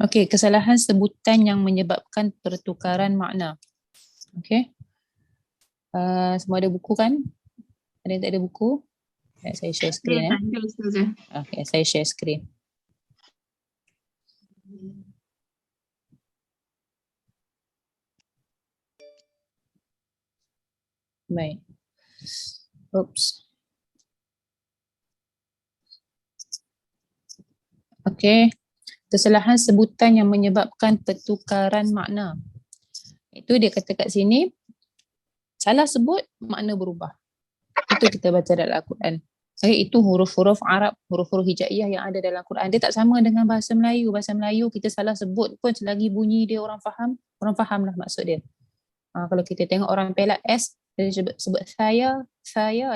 Okey, kesalahan sebutan yang menyebabkan pertukaran makna. Okey. Semua ada buku kan? Ada yang tak ada buku? Saya share skrin. Tak ada, Ustazah. Okey, saya share skrin. Baik. Oops. Okey. Kesalahan sebutan yang menyebabkan pertukaran makna. Itu dia kata kat sini, salah sebut makna berubah. Itu kita baca dalam Al-Quran. Itu huruf-huruf Arab, huruf-huruf hijaiyah yang ada dalam Al-Quran. Dia tak sama dengan bahasa Melayu. Bahasa Melayu kita salah sebut pun selagi bunyi dia orang faham lah maksud dia. Kalau kita tengok orang Perak S, dia sebut saya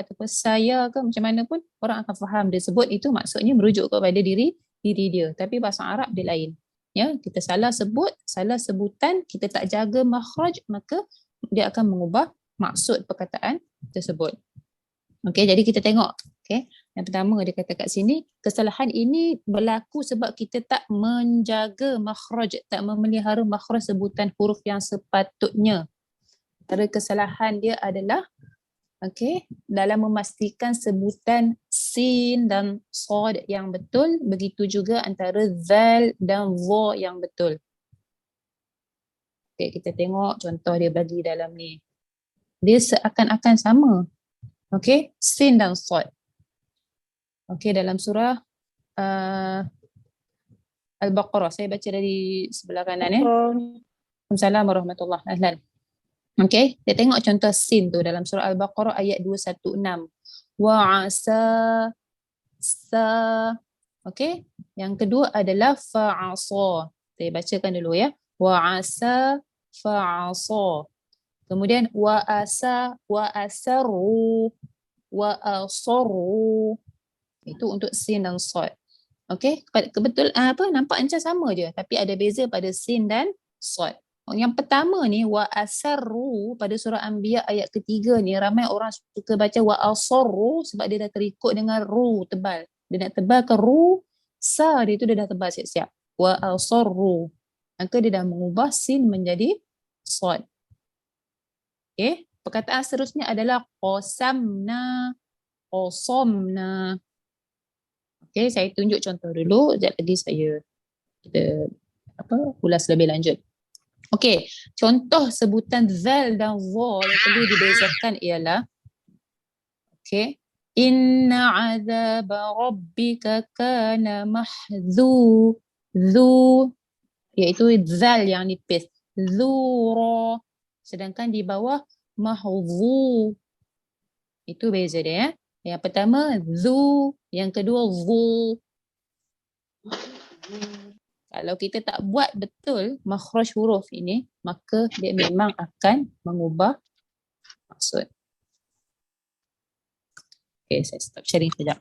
ataupun saya ke macam mana pun orang akan faham. Dia sebut itu maksudnya merujuk kepada diri dia. Tapi bahasa Arab dia lain. Ya, kita salah sebut, salah sebutan, kita tak jaga makhraj, maka dia akan mengubah maksud perkataan tersebut. Okey, jadi kita tengok. Okey, yang pertama dia kata kat sini, kesalahan ini berlaku sebab kita tak menjaga makhraj, tak memelihara makhraj sebutan huruf yang sepatutnya. Antara kesalahan dia adalah dalam memastikan sebutan sin dan sad yang betul, begitu juga antara zal dan dha yang betul. Okey, kita tengok contoh dia bagi dalam ni. Dia seakan-akan sama. Okey, sin dan sad. Okey, dalam surah Al-Baqarah. Saya baca dari sebelah kanan ya. Assalamualaikum warahmatullahi wabarakatuh. Okey, kita tengok contoh sin tu dalam surah Al-Baqarah ayat 216. Wa asa sa. Okey, yang kedua adalah fa'asa. Saya bacakan dulu ya. Wa asa fa'asa. Kemudian wa asaru wa asaru. Itu untuk sin dan sad. Okey, betul nampak macam sama je tapi ada beza pada sin dan sad. Yang pertama ni wa asarru pada surah Anbiya ayat ketiga ni ramai orang suka baca wa asarru sebab dia dah terikut dengan ru tebal. Dia nak tebal ke ru, sa dia tu dia dah tebal siap-siap. Wa asarru. Maka dia dah mengubah sin menjadi sad. Okey, perkataan seterusnya adalah qasamna. Okey, saya tunjuk contoh dulu. Sekejap lagi kita ulas lebih lanjut. Okey, contoh sebutan zal dan dha yang perlu dibezakan ialah inna azaba rabbika kana mahzu iaitu zal yang nipis, zura, sedangkan di bawah mahzu. Itu beza dia. Yang pertama zu, yang kedua zu. Kalau kita tak buat betul makhraj huruf ini, maka dia memang akan mengubah maksud. Okey, saya stop sharing sekejap.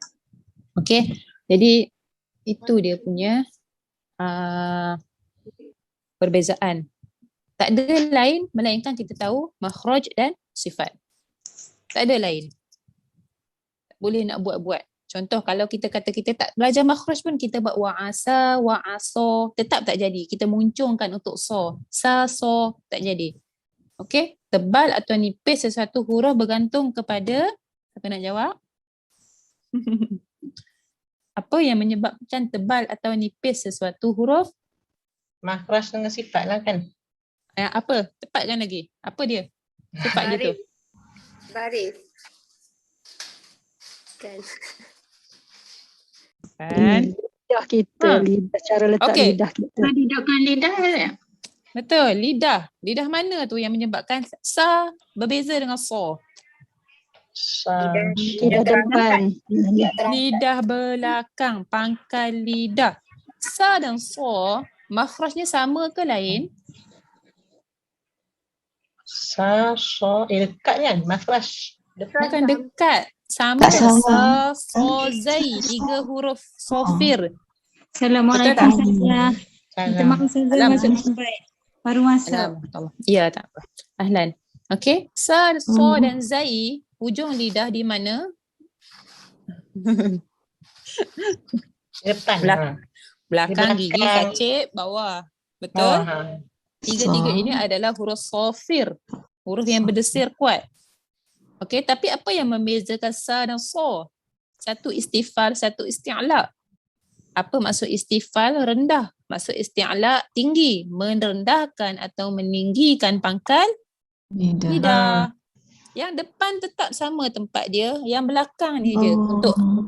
Okey, jadi itu dia punya perbezaan. Tak ada lain melainkan kita tahu makhraj dan sifat. Tak ada lain. Tak boleh nak buat-buat. Contoh kalau kita kata kita tak belajar makhraj pun kita buat wa'asa, wa'aso, tetap tak jadi. Kita muncungkan untuk so. Sa, so, tak jadi. Okey? Tebal atau nipis sesuatu huruf bergantung kepada, siapa nak jawab? Apa yang menyebabkan tebal atau nipis sesuatu huruf? Makhraj dengan sifat lah kan? Apa? Tepatkan lagi. Apa dia? Sifat dia tu. Baris. Kan. Lidah kita, lidah, cara letak lidah kita. Hidupkan lidah ya? Betul, lidah. Lidah mana tu yang menyebabkan sa berbeza dengan so? Lidah depan. Lidah belakang, pangkal lidah. Sa dan so, makhrajnya sama ke lain? Sa, so, dekat kan? Makhraj. Bukan dekat. Sama. Sa, so, zai. 3 huruf sofir. Assalamualaikum Ustazah. Terima kasih Ustazah sampai baru masuk. Ya, tak apa. Ahlan. Okey. Sa, so dan zai, hujung lidah di mana? Depan. Belakang Di gigi belakang. kacip bawah. Oh, Betul? ha. Tiga-tiga ini adalah huruf sofir. Huruf yang berdesir kuat. Okey, tapi apa yang membezakan sa dan so? Satu istifal, satu isti'la. Apa maksud istifal? Rendah. Maksud isti'la tinggi. Merendahkan atau meninggikan pangkal lidah. Yang depan tetap sama tempat dia. Yang belakang ni je.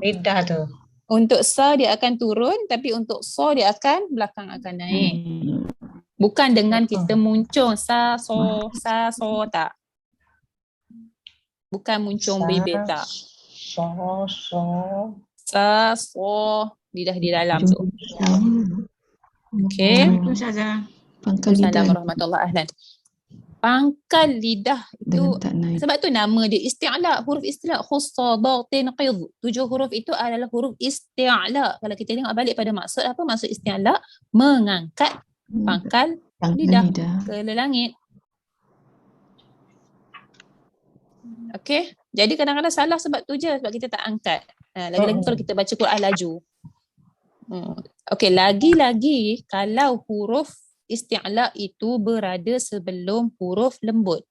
Lidah tu. Untuk sa dia akan turun, tapi untuk so dia akan belakang akan naik. Bukan dengan kita muncung sa so tak. Bukan muncung bebel tak. So. Sa so lidah di dalam tu. Okey. Assalamualaikum Ustazah. Pangkal lidah Assalamualaikum warahmatullahi wabarakatuh. Pangkal lidah itu dengan tak naik. sebab tu nama dia isti'la, huruf isti'la, khussa, datin, qidh. 7 huruf itu adalah huruf isti'la. Kalau kita tengok balik pada maksud apa maksud isti'la? Mengangkat pangkal lidah ke langit. Okey. Jadi kadang-kadang salah sebab tu je, sebab kita tak angkat. Lagi-lagi kalau kita baca Quran laju. Okey, lagi-lagi kalau huruf isti'la itu berada sebelum huruf lembut.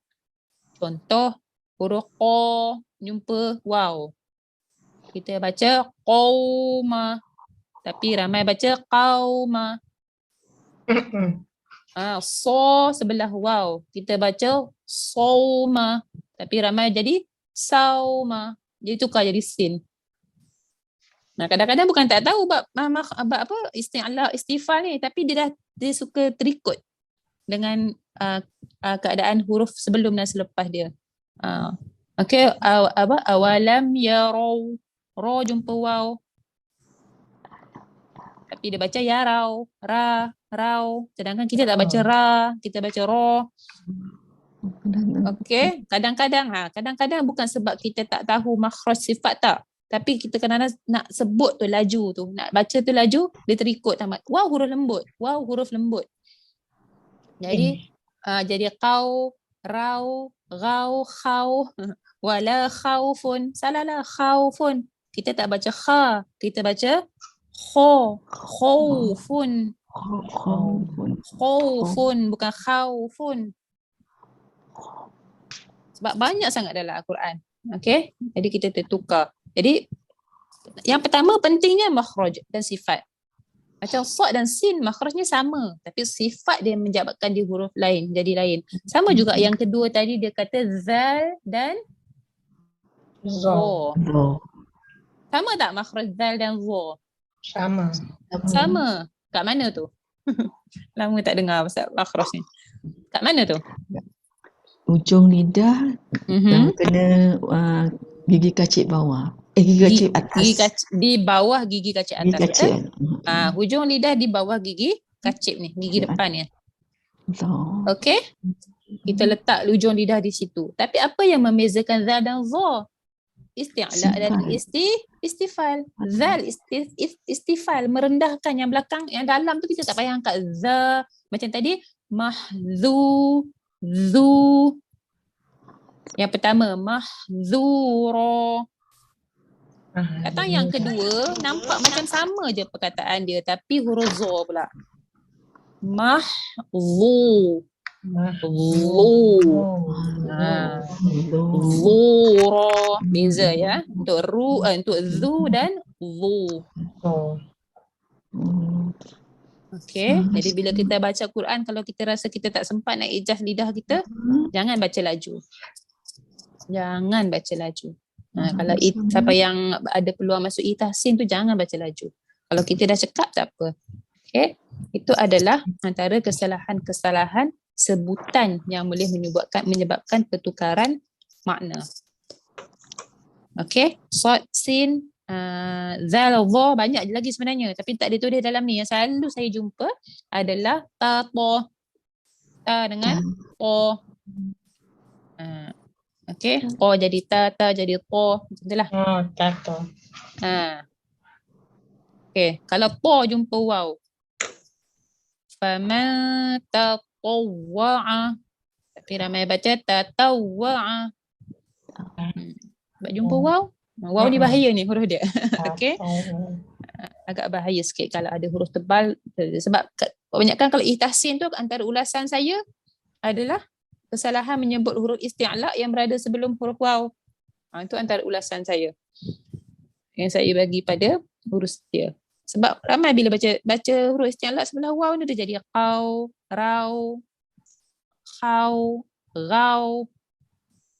Contoh huruf qa jumpa waw. Kita baca qauma, tapi ramai baca qauma. So sebelah waw. Kita baca sauma, tapi ramai jadi sauma. Jadi tukar jadi sin. Nah, kadang-kadang bukan tak tahu bab apa isti'la istifal ni, tapi dia suka terikut dengan keadaan huruf sebelum dan selepas dia. Okey, awalam yarau, ra jumpa waw. Tapi dia baca yarau, rau. Sedangkan kita tak baca ra, kita baca ra. Okey, kadang-kadang bukan sebab kita tak tahu makhraj sifat tak. Tapi kita kadang-kadang nak sebut tu laju tu, nak baca tu laju, dia terikut tamat. Waw huruf lembut. Jadi jadi qau, rau, gau, khau, wala khaufun. Salahlah khaufun. Kita tak baca kha, kita baca khaufun. Khaufun bukan khaufun. Sebab banyak sangat dalam Al-Quran. Okey? Jadi kita tertukar. Jadi yang pertama pentingnya makhraj dan sifat. Macam sad dan sin makhrajnya sama, tapi sifat dia menjabatkan dia huruf lain, jadi lain. Sama juga yang kedua tadi dia kata zal dan zo. Sama tak makhraj zal dan zo? Sama. Kat mana tu? Lama tak dengar pasal makhraj ni. Kat mana tu? Ujung lidah kena gigi kacip bawah. Gigi kacip atas. Di bawah gigi kacip atas. Gigi kacip. Hujung lidah di bawah gigi kacip ni, gigi depan ni. Okey? Kita letak hujung lidah di situ. Tapi apa yang membezakan zal dan za? Isti'la dan istifal. Zal istifal, merendahkan yang belakang, yang dalam tu kita tak payah angkat za. Macam tadi mahzu, zu. Yang pertama mahzura. Datang yang kedua nampak macam sama je perkataan dia, tapi huruf za pula. Mahzu. Zura. Beza ya. Untuk untuk zu dan zu. Okey. Jadi bila kita baca Quran, kalau kita rasa kita tak sempat nak ijaz lidah kita, jangan baca laju. Kalau siapa yang ada peluang masuk tahsin tu jangan baca laju. Kalau kita dah cakap tak apa. Okey. Itu adalah antara kesalahan-kesalahan sebutan yang boleh menyebabkan pertukaran makna. Okey. Sad, sin, zal, dha, banyak lagi sebenarnya, tapi tak ditulis dalam ni. Yang selalu saya jumpa adalah ta, dengan ta. Okey, jadi ta jadi ta, macamlah. Ta. Okey, kalau ta jumpa waw. Faman tatawwa'a. Tapi ramai baca tatawwa'a. Sebab jumpa waw. Waw ni bahaya ni huruf dia. Okey. agak bahaya sikit kalau ada huruf tebal. Sebab kebanyakan kalau ihtahsin tu antara ulasan saya adalah kesalahan menyebut huruf isti'la yang berada sebelum huruf waw. Itu antara ulasan saya yang saya bagi pada huruf dia. Sebab ramai bila baca huruf isti'la sebelah waw ni dia jadi qaw, raw, khaw, raw.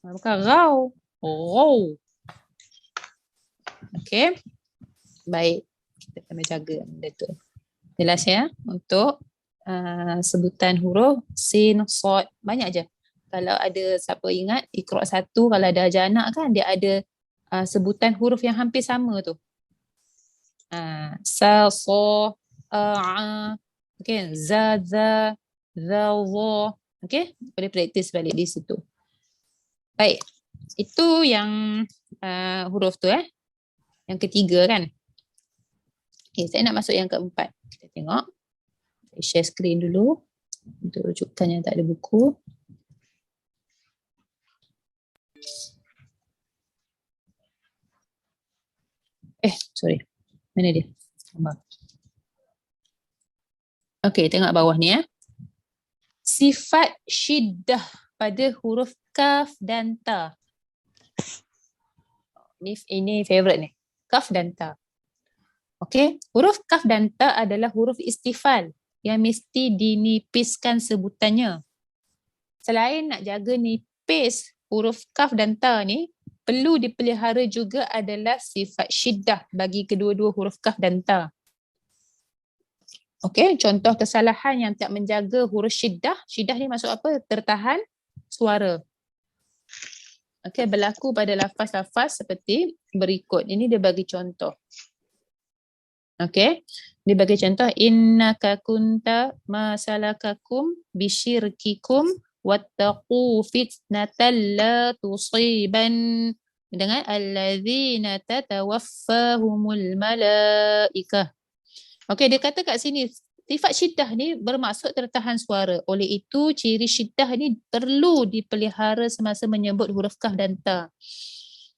Bukan raw, raw. Okey. Baik. Kita kena jaga benda tu. Jelas ya untuk sebutan huruf sin, sad. Banyak je. Kalau ada siapa ingat Iqra 1 kalau ada ajar anak kan dia ada sebutan huruf yang hampir sama tu. Sa, so, a, okay, za, za, wo. Okay, boleh praktis balik di situ. Baik, itu yang huruf tu yang ketiga kan. Okay, saya nak masuk yang keempat. Kita tengok. Saya share screen dulu untuk rujukan yang tak ada buku. Sorry. Mana dia? Okey, tengok bawah ni Sifat syiddah pada huruf kaf dan ta. Ini favorite ni. Kaf dan ta. Okey, huruf kaf dan ta adalah huruf istifal yang mesti dinipiskan sebutannya. Selain nak jaga nipis huruf kaf dan ta ni, perlu dipelihara juga adalah sifat syiddah bagi kedua-dua huruf kaf dan ta. Okey, contoh kesalahan yang tak menjaga huruf syiddah. Syiddah ni maksud apa? Tertahan suara. Okey, berlaku pada lafaz-lafaz seperti berikut. Ini dia bagi contoh. Okey, dia bagi contoh innaka kunta ma salakakum bisyirkikum wattaqu fitnatan la tusiban dengan allazina tatawaffahumul malaikah. Okey, dia kata kat sini sifat syiddah ni bermaksud tertahan suara. Oleh itu ciri syiddah ni perlu dipelihara semasa menyebut huruf kaf dan ta.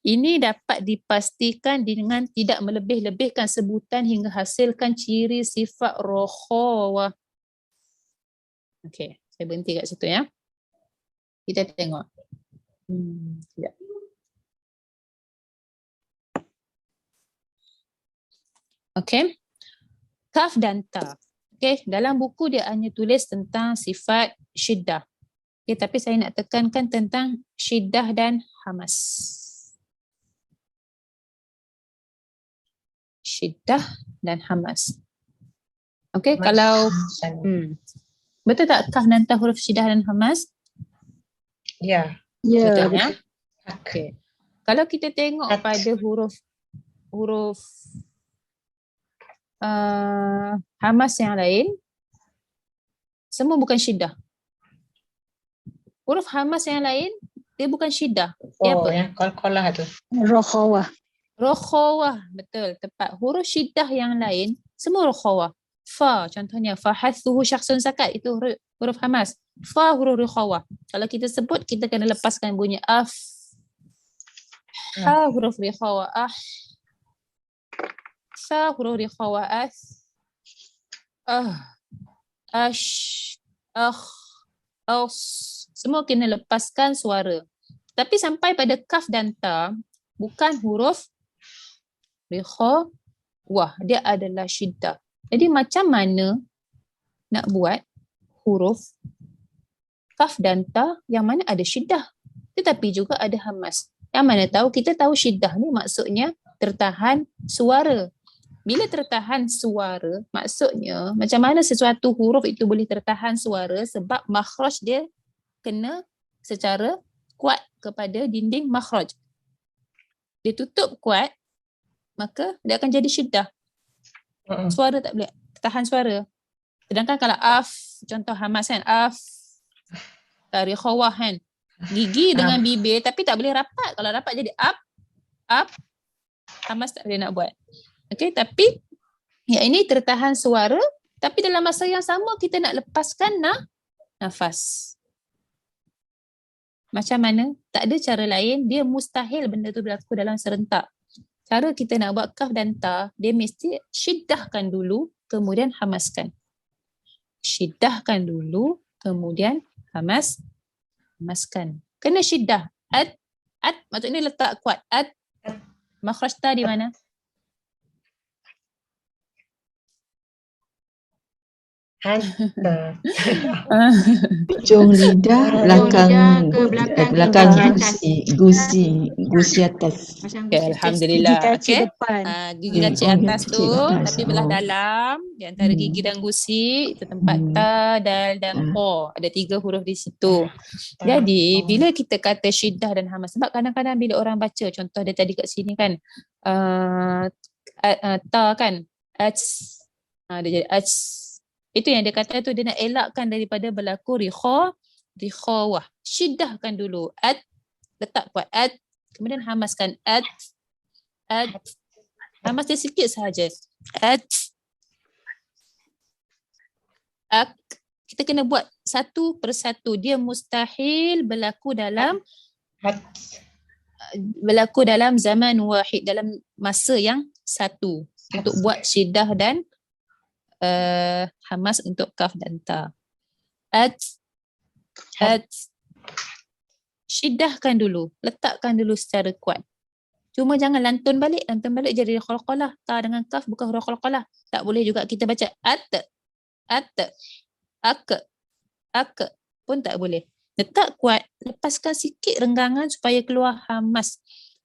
Ini dapat dipastikan dengan tidak melebih-lebihkan sebutan hingga hasilkan ciri sifat rokhawah. Okey, saya berhenti kat situ ya. Kita tengok. Sekejap. Okey. Kaf dan ta. Okey, dalam buku dia hanya tulis tentang sifat syiddah. Okey, tapi saya nak tekankan tentang syiddah dan hamas. Syiddah dan hamas. Okey, kalau betul tak kaf dan ta huruf syiddah dan hamas? Ya. Betul ya? Ya. Okey. Kalau kita tengok pada huruf hamas yang lain, semua bukan syiddah. Huruf hamas yang lain, dia bukan syiddah. Dia apa? Yang qalqalah tu. Rokhawah. Rokhawah, betul, tepat. Huruf syiddah yang lain, semua rokhawah. Fa, contohnya, fahathuhu syakhsun sakat, itu huruf hamas. Fa huruf rokhawah. Kalau kita sebut, kita kena lepaskan bunyi af. Ha huruf rokhawah, ah. Sa huruf rokhawah, as. Ash, as. Semua kena lepaskan suara. Tapi sampai pada kaf dan ta, bukan huruf rikhawah, dia adalah syiddah. Jadi macam mana nak buat huruf kaf dan ta yang mana ada syiddah tetapi juga ada hamas? Yang mana tahu, kita tahu syiddah ni maksudnya tertahan suara. Bila tertahan suara, maksudnya macam mana sesuatu huruf itu boleh tertahan suara? Sebab makhraj dia kena secara kuat kepada dinding makhraj. Dia tutup kuat, maka dia akan jadi syiddah. Suara tak boleh tahan suara. Sedangkan kalau af, contoh hamas kan, af, tarik khawah kan, gigi dengan bibir tapi tak boleh rapat. Kalau rapat jadi up, hamas tak boleh nak buat. Okey, tapi yang ini tertahan suara tapi dalam masa yang sama kita nak lepaskan nafas. Macam mana? Tak ada cara lain, dia mustahil benda tu berlaku dalam serentak. cara kita nak buat kaf dan ta, dia mesti syiddahkan dulu, kemudian hamaskan. Syiddahkan dulu, kemudian hamaskan. Kena syiddah. At maksudnya letak kuat. At, makhraj ta di mana? Anta. Hujung lidah belakang belakang gusi atas. Okay, Alhamdulillah. Gigi kaki Okay. depan. Gigi kacik atas gigi tu, kacik atas. tapi belah dalam, di antara gigi dan gusi, itu tempat ta, dal dan ko. Ada 3 huruf di situ. Jadi, bila kita kata syiddah dan hamas, sebab kadang-kadang bila orang baca, contoh dia tadi kat sini kan, ta kan, dia jadi itu yang dia kata tu, dia nak elakkan daripada berlaku rikhawah. Syiddahkan dulu. Letak kuat. Kemudian hamaskan. Hamas dia sikit sahaja. Kita kena buat satu persatu. Dia mustahil berlaku dalam zaman wahid, dalam masa yang satu, untuk buat syiddah dan hamas untuk kaf dan ta. Syiddahkan dulu, letakkan dulu secara kuat. Cuma jangan lantun balik jadi qalqalah. Ta dengan kaf bukan huruf qalqalah. Tak boleh juga kita baca ak pun tak boleh. Letak kuat, lepaskan sikit renggangan supaya keluar hamas.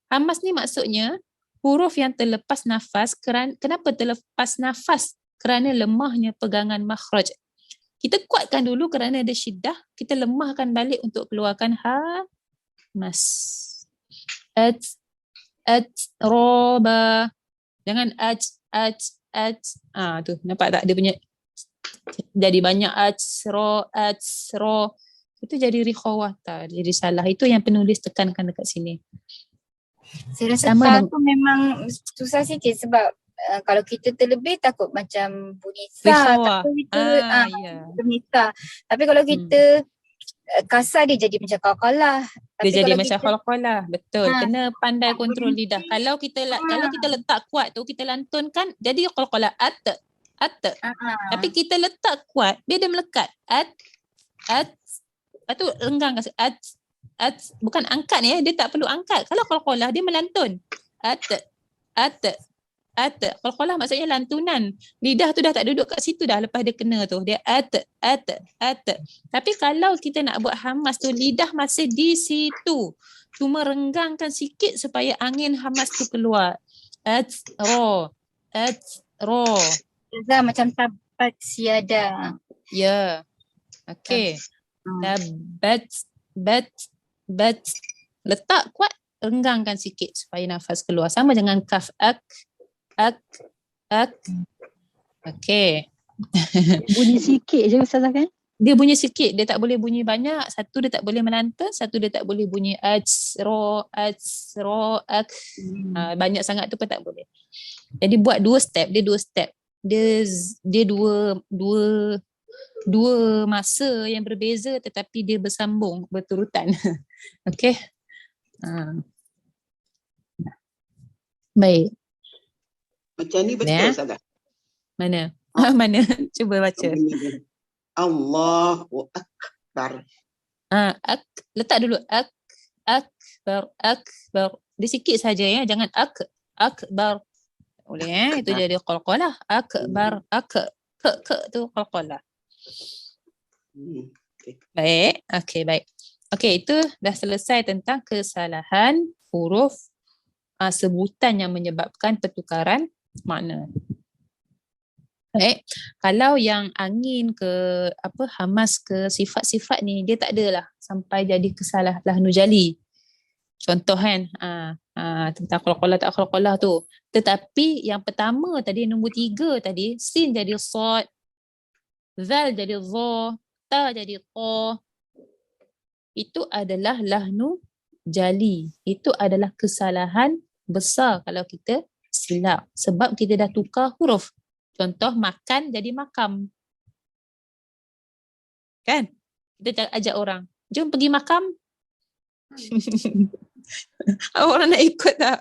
Hamas ni maksudnya huruf yang terlepas nafas. Kenapa terlepas nafas? Kerana lemahnya pegangan makhraj. Kita kuatkan dulu kerana ada syiddah, kita lemahkan balik untuk keluarkan hamas. Roba. Jangan tu nampak tak dia punya jadi banyak ro. Itu jadi rikhawah tak, jadi salah. Itu yang penulis tekankan dekat sini. Saya rasa ta tu memang susah sikit sebab kalau kita terlebih takut macam bunyi sa, takut kita bunyi sa. Tapi kalau kita kasar dia jadi macam qalqalah. Dia jadi macam qalqalah. Betul. Kena pandai kontrol lidah. Kalau kita letak kuat tu, kita lantunkan jadi qalqalah. Tapi kita letak kuat, dia melekat. Lepas tu renggang kasi. Bukan angkat ni, dia tak perlu angkat. Kalau qalqalah dia melantun. Qalqalah maksudnya lantunan. Lidah tu dah tak duduk kat situ dah lepas dia kena tu. Dia Tapi kalau kita nak buat hamas tu, lidah masih di situ. Cuma renggangkan sikit supaya angin hamas tu keluar. Ro. Macam tabat siada. Ya. Okey. Tabat. Letak kuat, renggangkan sikit supaya nafas keluar. Sama dengan kaf. Okey. Bunyi sikit je Ustazah kan? Dia bunyi sikit, dia tak boleh bunyi banyak. Satu dia tak boleh melantun, satu dia tak boleh bunyi ro. Banyak sangat tu pun tak boleh. Jadi buat 2 step, dia dua masa yang berbeza tetapi dia bersambung berturutan. Okey. Baik. Macam ni betul Ustazah? Mana? Mana? Cuba baca. Allahu Akbar. Letak dulu akbar. Dia sikit saja ya, jangan akbar. Boleh itu jadi qalqalah. Akbar ke tu qalqalah. Baik. Okey, baik. Okey, itu dah selesai tentang kesalahan huruf sebutan yang menyebabkan pertukaran makna. Baik, kalau yang angin ke hamas ke sifat-sifat ni dia tak adalah sampai jadi kesalah lahnu jali. Contoh kan tentang qalqalah tak qalqalah tu. Tetapi yang pertama tadi, nombor 3 tadi, sin jadi sad, zal jadi dha, ta jadi qa. Itu adalah lahnu jali. Itu adalah kesalahan besar kalau kita silap sebab kita dah tukar huruf. Contoh makan jadi makam. Kan? Kita ajak orang, jom pergi makam. Orang nak ikut tak?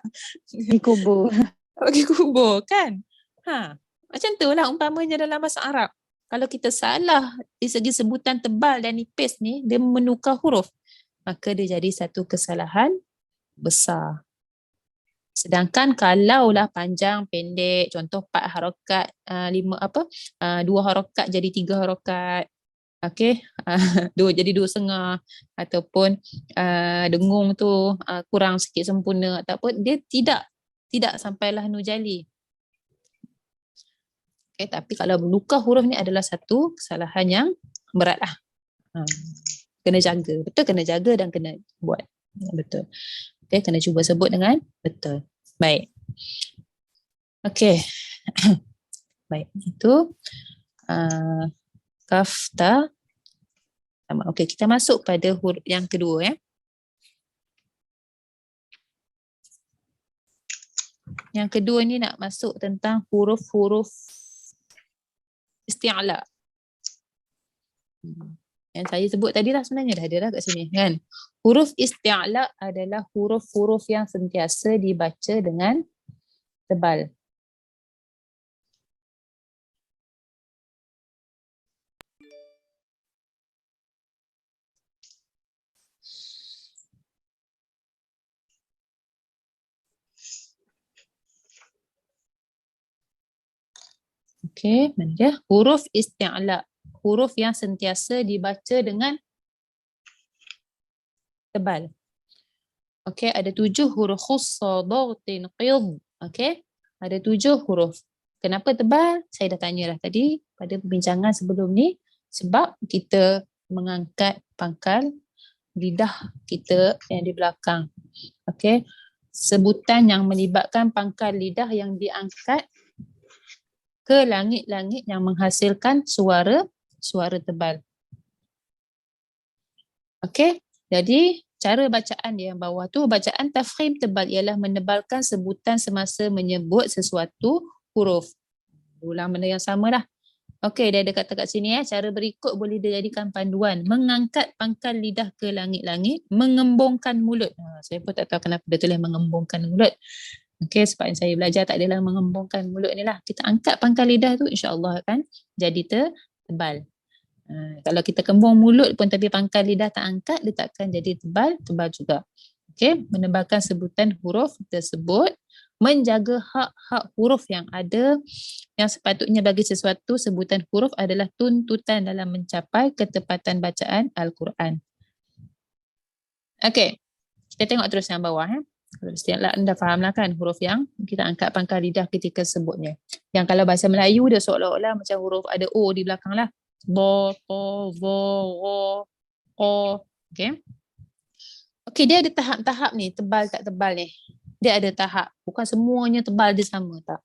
Di kubur. Bagi kubur kan? Macam tu lah umpamanya dalam bahasa Arab. Kalau kita salah di segi sebutan tebal dan nipis ni, dia menukar huruf. Maka dia jadi satu kesalahan besar. Sedangkan kalaulah panjang, pendek, contoh 4 harakat, 2 harakat jadi 3 harakat. Okey, jadi 2.5 ataupun dengung tu kurang sikit sempurna ataupun dia tidak sampailah nujali. Okay, tapi kalau menukar huruf ni adalah satu kesalahan yang berat lah. Kena jaga. Betul, kena jaga dan kena buat. Betul. Okay, kena cuba sebut dengan betul. Baik. Okay. Baik, itu kaf, ta. Okay, kita masuk pada huruf yang kedua ya. Yang kedua ni nak masuk tentang huruf-huruf isti'la. Yang saya sebut tadi lah sebenarnya dah ada dah kat sini kan. Huruf isti'la adalah huruf-huruf yang sentiasa dibaca dengan tebal. Okey, mana dia? Huruf isti'la. Huruf yang sentiasa dibaca dengan tebal. Okey, ada 7 huruf khussa, dagtin, qid. Okey, ada 7 huruf. Kenapa tebal? Saya dah tanya dah tadi pada perbincangan sebelum ni. Sebab kita mengangkat pangkal lidah kita yang di belakang. Okey, sebutan yang melibatkan pangkal lidah yang diangkat ke langit-langit yang menghasilkan suara tebal. Okey, jadi cara bacaan dia yang bawah tu, bacaan tafkhim tebal ialah menebalkan sebutan semasa menyebut sesuatu huruf. Ulang benda yang sama lah. Okey, dia ada kata kat sini cara berikut boleh dijadikan panduan. Mengangkat pangkal lidah ke langit-langit, mengembungkan mulut. Saya pun tak tahu kenapa dia tulis mengembungkan mulut. Okey, sebab yang saya belajar tak adalah mengembungkan mulut ni lah. Kita angkat pangkal lidah tu insya-Allah akan jadi tebal. Kalau kita kembung mulut pun tapi pangkal lidah tak angkat, dia tak akan jadi tebal juga. Okey, menebalkan sebutan huruf tersebut, menjaga hak-hak huruf yang ada yang sepatutnya bagi sesuatu sebutan huruf adalah tuntutan dalam mencapai ketepatan bacaan Al-Quran. Okey, kita tengok terus yang bawah Kalau istilah anda faham lah kan huruf yang kita angkat pangkal lidah ketika sebutnya. Yang kalau bahasa Melayu dia seolah-olah macam huruf ada O di belakang lah. Bo, to, vo, ro, ko. Okay. Okay, dia ada tahap-tahap ni. Tebal tak tebal ni. Dia ada tahap. Bukan semuanya tebal dia sama tak.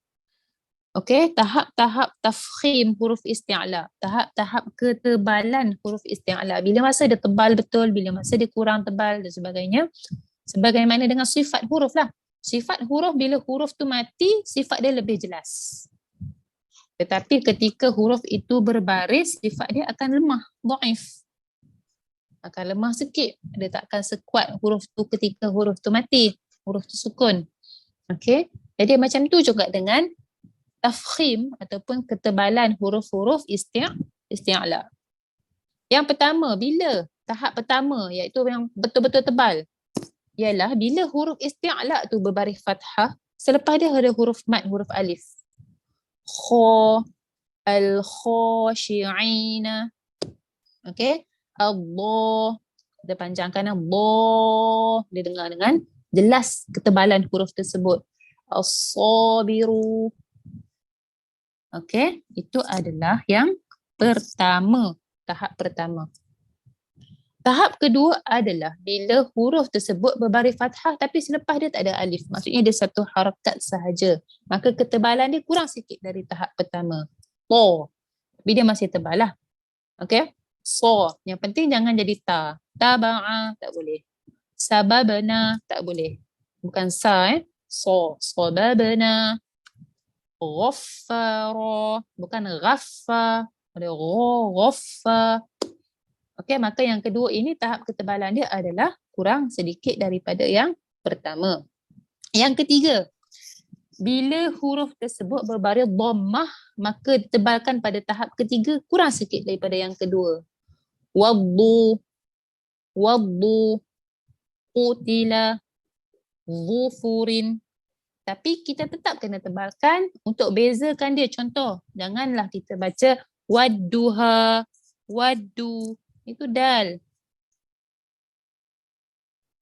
Okay, tahap-tahap tafkhim huruf isti'la. Tahap-tahap ketebalan huruf isti'la. Bila masa dia tebal betul, bila masa dia kurang tebal dan sebagainya. Sebagaimana dengan sifat huruf lah. Sifat huruf bila huruf tu mati, sifat dia lebih jelas. Tetapi ketika huruf itu berbaris, sifat dia akan lemah, dhaif. Akan lemah sikit. Dia tak akan sekuat huruf tu ketika huruf tu mati. Huruf tu sukun. Okey. Jadi macam tu juga dengan tafkhim ataupun ketebalan huruf-huruf isti'la. Yang pertama, bila tahap pertama iaitu yang betul-betul tebal. Ialah bila huruf isti'la tu berbaris fathah, selepas dia ada huruf mad, huruf alif. Kha, al-khashi'ina. Okey? Allah. Kita panjangkan Allah. Dia dengar dengan jelas ketebalan huruf tersebut. As-sabiru. Okey? Itu adalah yang pertama. Tahap pertama. Tahap kedua adalah bila huruf tersebut berbaris fathah tapi selepas dia tak ada alif. Maksudnya dia satu harakat sahaja. Maka ketebalan dia kurang sikit dari tahap pertama. To. Tapi dia masih tebal lah. Okay. So. Yang penting jangan jadi ta. Taba'a tak boleh. Sababna tak boleh. Bukan sa So. Sababna. Ghaffara. Bukan ghaffa. Ada ghaffa. Okey, maka yang kedua ini tahap ketebalan dia adalah kurang sedikit daripada yang pertama. Yang ketiga, bila huruf tersebut berbaris dhammah, maka ditebalkan pada tahap ketiga kurang sikit daripada yang kedua. Waddu, waddu, qutila, zufurin. Tapi kita tetap kena tebalkan untuk bezakan dia. Contoh, janganlah kita baca wadduha, waddu. Itu dal.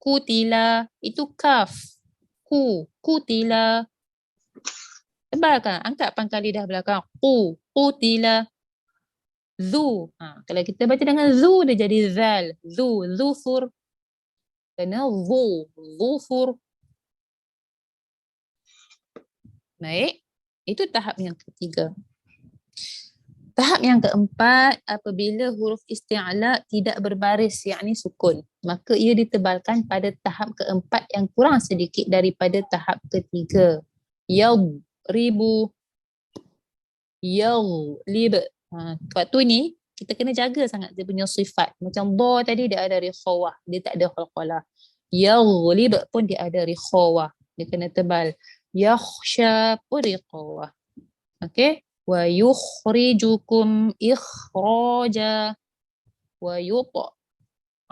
Kutila, itu kaf. Kutila. Tebalkan, angkat pangkal lidah belakang. Kutila. Zu. Kalau kita baca dengan zu, dia jadi zal. Zu, zufur. Kena zu, zufur. Baik, itu tahap yang ketiga. Tahap yang keempat, apabila huruf isti'la tidak berbaris, yakni sukun, maka ia ditebalkan pada tahap keempat yang kurang sedikit daripada tahap ketiga. Yadribu, yadlib. Waktu ni, kita kena jaga sangat dia punya sifat. Macam bo tadi dia ada rikhawah, dia tak ada qalqalah. Yadlib pun dia ada rikhawah, dia kena tebal. Yakhsha pun rikhawah. Okey. Wa yukhrijukum ikhraja wa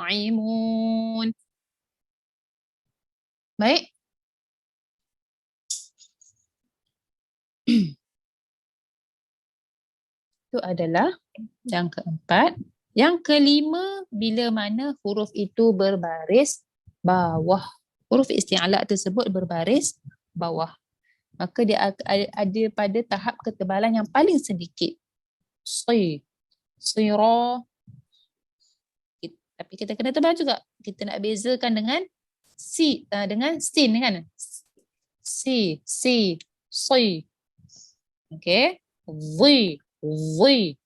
yut'imun. Baik. Itu adalah yang keempat. Yang kelima, bila mana huruf itu berbaris bawah. Huruf isti'la tersebut berbaris bawah. Maka dia ada pada tahap ketebalan yang paling sedikit. Sira. Tapi kita kena tebal juga. Kita nak bezakan dengan dengan sin kan? Si. Okey. Zi.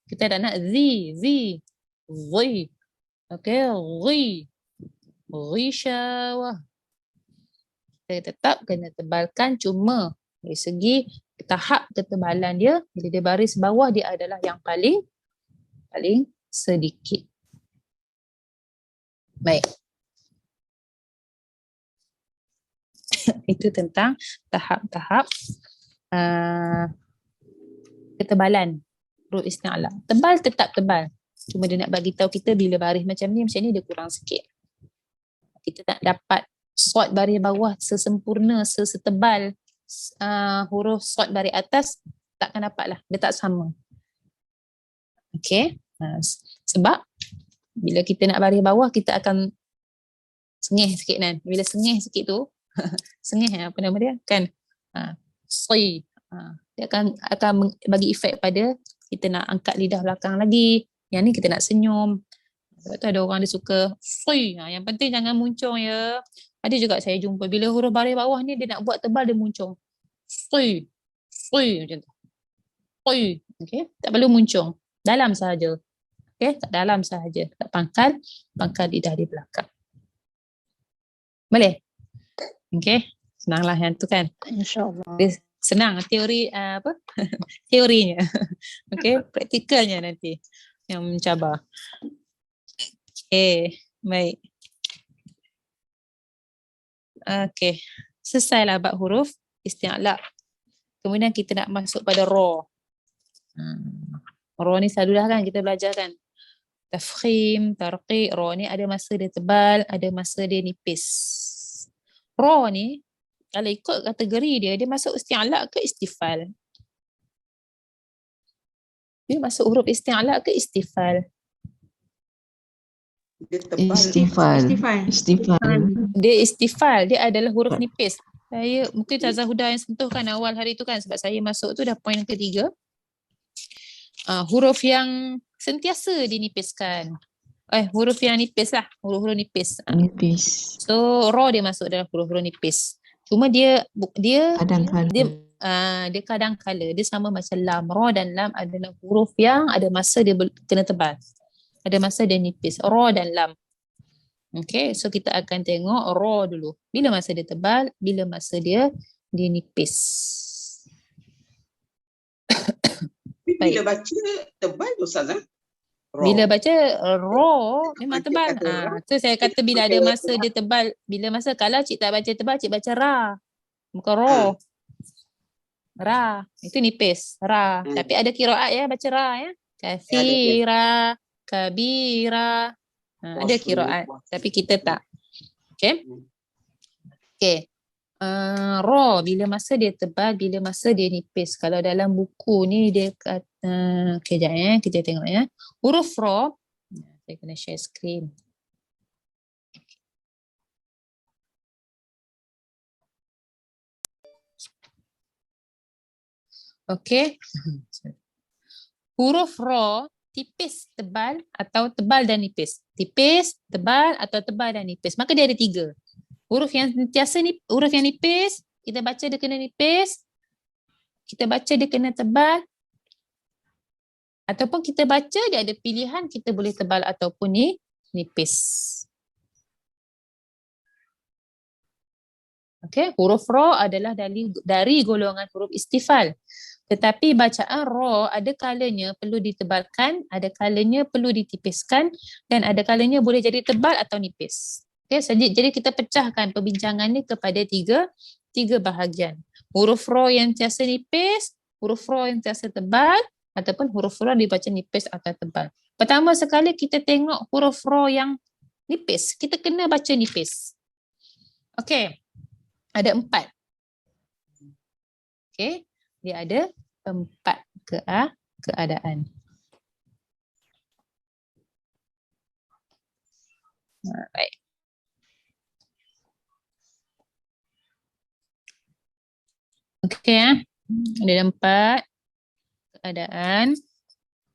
Kita dah nak zi. Okey, Ghishawa. Kita tetap kena tebalkan, cuma dari segi tahap ketebalan dia, bila dia baris bawah, dia adalah yang paling sedikit. Baik. Itu tentang tahap-tahap ketebalan huruf isti'la. Tebal tetap tebal. Cuma dia nak bagi tahu kita bila baris macam ni dia kurang sikit. Kita tak dapat sod baris bawah sesempurna, setebal huruf sod baris atas, takkan dapat lah. Dia tak sama. Okey. Sebab bila kita nak baris bawah, kita akan sengih sikit kan. Bila sengih sikit tu, sengih apa nama dia kan. Dia akan bagi efek pada kita nak angkat lidah belakang lagi. Yang ni kita nak senyum. Sebab tu ada orang dia suka yang penting jangan muncung ya. Ada juga saya jumpa bila huruf baris bawah ni dia nak buat tebal, dia muncung. Macam tu. Okey, tak perlu muncung. Dalam sahaja. Okey, tak dalam sahaja. Tak pangkal lidah di belakang. Boleh? Okey, senanglah yang tu kan. InsyaAllah. Dia senang teori teorinya. Okey, praktikalnya nanti yang mencabar. Okey, baik. Okey, selesailah bab huruf isti'la. Kemudian kita nak masuk pada ra. Ra ni selalulah kan kita belajar kan. Tafkhim, tarqiq, ra ni ada masa dia tebal, ada masa dia nipis. Ra ni kalau ikut kategori dia masuk isti'la ke istifal? Dia masuk huruf isti'la ke istifal? Dia tebal. Istifal. Dia istifal, dia adalah huruf nipis. Saya mungkin Tazah Huda yang sentuhkan awal hari tu kan, sebab saya masuk tu dah poin ketiga. Huruf yang sentiasa dinipiskan. Huruf yang nipis lah, huruf-huruf nipis. Nipis. So ra dia masuk dalam huruf-huruf nipis. Cuma dia Kadang-kadang. dia kadang-kala dia sama macam lam. Ra dan lam adalah huruf yang ada masa dia kena tebal. Ada masa dia nipis. Ra dan lam. Okay, so kita akan tengok ra dulu. Bila masa dia tebal, bila masa dia nipis. Bila baca tebal tu Ustazah? Bila baca ro memang Cik tebal. kata ra. Tu saya kata bila ada masa dia tebal, bila masa kalau cik tak baca tebal, cik baca ra. Bukan ro. Ra. Itu nipis. Ra. Tapi ada qiraat ya, baca ra ya. Kathira, kabira. Ada qiraat. Tapi kita tak. Okay. Okay. Ro bila masa dia tebal, bila masa dia nipis. Kalau dalam buku ni dia kata kejap ya, kita tengok ya. Huruf ro, saya kena share screen. Okay. Huruf ro tipis, tebal atau tebal dan nipis. Tipis, tebal atau tebal dan nipis. Maka dia ada 3. Huruf yang sentiasa ni, huruf yang nipis, kita baca dia kena nipis. Kita baca dia kena tebal. Ataupun kita baca dia ada pilihan kita boleh tebal ataupun nipis. Okay, huruf ro adalah dari golongan huruf istifal. Tetapi bacaan ro ada kalanya perlu ditebalkan, ada kalanya perlu ditipiskan dan ada kalanya boleh jadi tebal atau nipis. Okay, jadi kita pecahkan perbincangan ni kepada tiga bahagian. Huruf ro yang sentiasa nipis, huruf ro yang sentiasa tebal ataupun huruf ro dibaca nipis atau tebal. Pertama sekali kita tengok huruf ro yang nipis. Kita kena baca nipis. Okay, ada 4. Okay. Dia ada 4 keadaan. Baik. Okey ada 4 keadaan.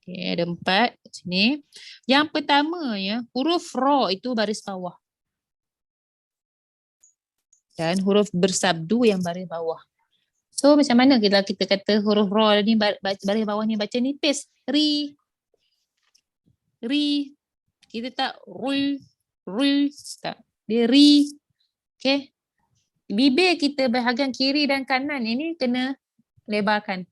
Okey, ada 4 kat sini. Yang pertama ya, huruf ro itu baris bawah. Dan huruf bersabdu yang baris bawah. So macam mana kalau kita kata huruf ro ni baris bawah ni baca nipis? Ri. Kita tak rul tak. Dia ri. Okey. Bibir kita bahagian kiri dan kanan ini kena lebarkan.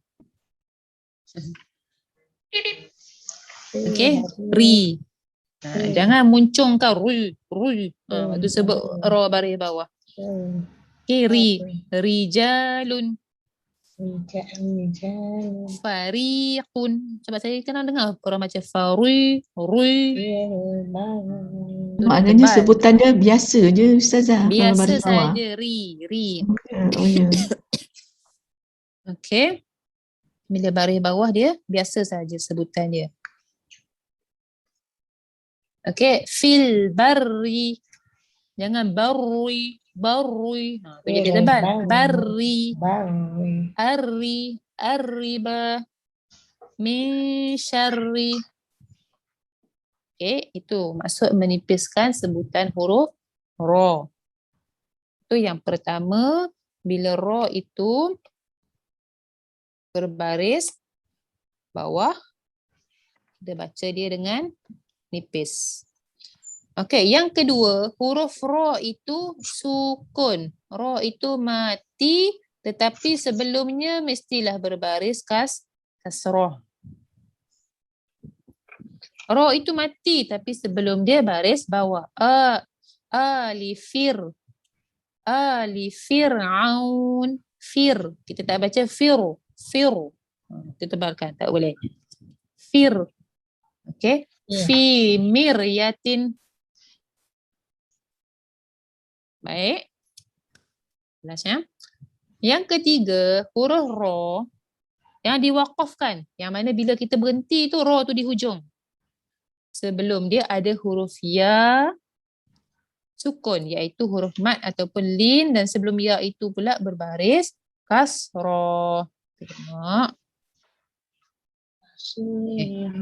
Okey, ri. Jangan muncungkan rul. Itu sebut ro baris bawah. Okey, rijalun. Fariqun. Sebab saya kenal dengar orang macam farui, rui. Maknanya sebutan dia biasa je Ustazah. kalau Biasa baris bawah. saja ri. Oh ya. Okey. Bila baris bawah dia biasa saja sebutan dia. Okey, fil barri. Jangan barri. Tu jadi tebal. Barri. Arriba. Min syarri. Okey, itu maksud menipiskan sebutan huruf ro. Itu yang pertama, bila ro itu berbaris bawah, kita baca dia dengan nipis. Okey, yang kedua, huruf ro itu sukun. Ro itu mati, tetapi sebelumnya mestilah berbaris kasroh. Ro itu mati, tapi sebelum dia baris bawah. Alifir. Alifir'aun. Fir. Kita tak baca fir. Kita tebalkan, tak boleh. Fir. Okey. Fi miryatin. Baik. Jelas ya. Yang ketiga, huruf ro yang diwakafkan. Yang mana bila kita berhenti tu ro tu di hujung. Sebelum dia ada huruf ya sukun, iaitu huruf mat ataupun lin, dan sebelum ya itu pula berbaris kasroh. Tengok.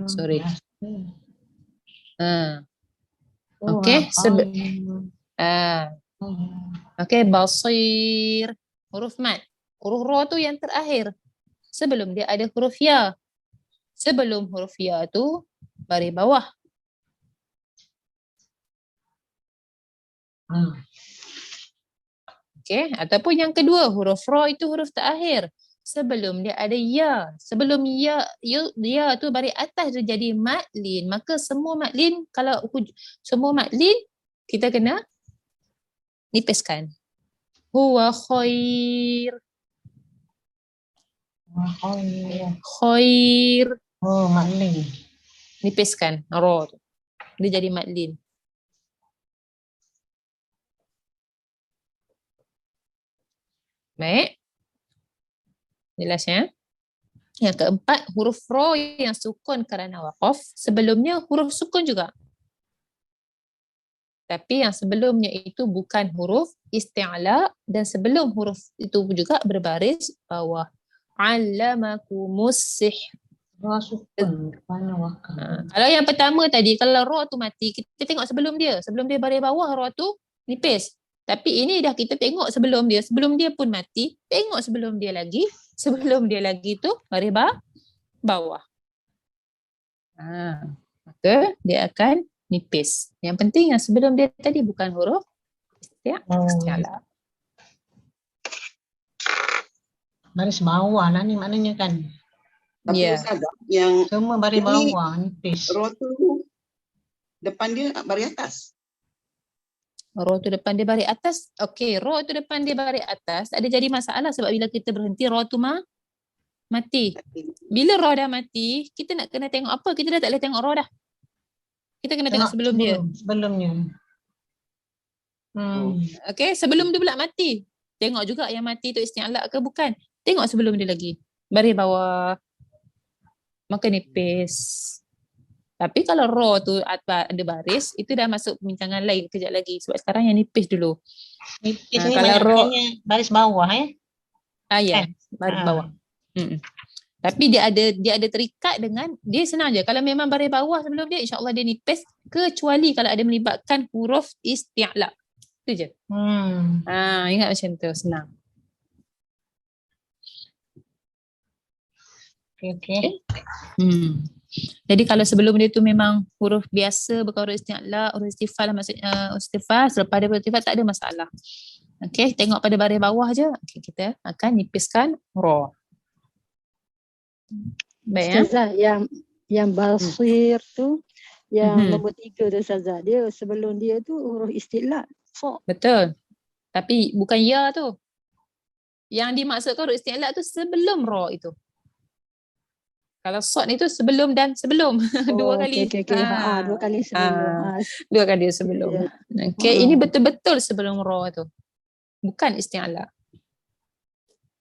Sorry. Okey, okey, basir. Huruf mat. Huruf ro tu yang terakhir. Sebelum dia ada huruf ya. Sebelum huruf ya tu baris bawah. Okey, ataupun yang kedua, huruf ro itu huruf terakhir. sebelum dia ada ya. Sebelum ya tu baris atas dia jadi madlin. Maka semua madlin, kalau semua madlin, kita kena nipiskan. Huwa khair. Khair. Oh, maklum. Nipiskan. Ra tu. Dia jadi madlin. Baik. Jelas ya? Yang keempat, huruf ra yang sukun kerana waqaf. Sebelumnya huruf sukun juga. Tapi yang sebelumnya itu bukan huruf isti'la dan sebelum huruf itu juga berbaris bawah. 'Allamakumus sihr. Sukun. Mana wakaf? Kalau yang pertama tadi, kalau ra tu mati, kita tengok sebelum dia. Sebelum dia baris bawah, ra tu nipis. Tapi ini dah kita tengok sebelum dia pun mati, tengok sebelum dia lagi tu baris bawah. Maka dia akan nipis. Yang penting yang sebelum dia tadi bukan huruf isti'la. Baris bawah lah ni maknanya kan. Tapi Ya. Ustazah, yang Semua baris Ini- bawah, nipis. ra tu depan dia baris atas. Ra tu depan dia baris atas. Okey, ra tu depan dia baris atas ada jadi masalah sebab bila kita berhenti ra tu mati. Bila ra dah mati, kita nak kena tengok apa? Kita dah tak boleh tengok ra dah. Kita kena tengok sebelum dia. Sebelumnya. Okey, sebelum dia pula mati. Tengok juga yang mati tu isti'la ke bukan. Tengok sebelum dia lagi. Baris bawah. Maka nipis. Tapi kalau ra tu ada baris, itu dah masuk perbincangan lain kejap lagi. Sebab sekarang yang nipis dulu. Nipis ni kalau maknanya baris bawah Ya, baris bawah. Tapi dia ada terikat dengan, dia senang je. Kalau memang baris bawah sebelum dia, insya-Allah dia nipis, kecuali kalau ada melibatkan huruf isti'la. Itu je. Ingat macam tu, senang. Okey. Jadi kalau sebelum dia tu memang huruf biasa, bukan huruf isti'la, huruf istifal maksudnya istifal, selepas dia istifal tak ada masalah. Okey, tengok pada baris bawah je. Okey, kita akan nipiskan ra. Baik ya. Ustazah, yang basir tu, yang nombor 3 tu Ustazah, dia sebelum dia tu huruf isti'la. Betul. Tapi bukan ya tu. Yang dimaksudkan huruf isti'la tu sebelum ra itu. Kalau sod itu sebelum dan sebelum. Dua kali. Okey. Dua kali sebelum. Dua kali sebelum. Okey, ini betul-betul sebelum ra tu. Bukan isti'la.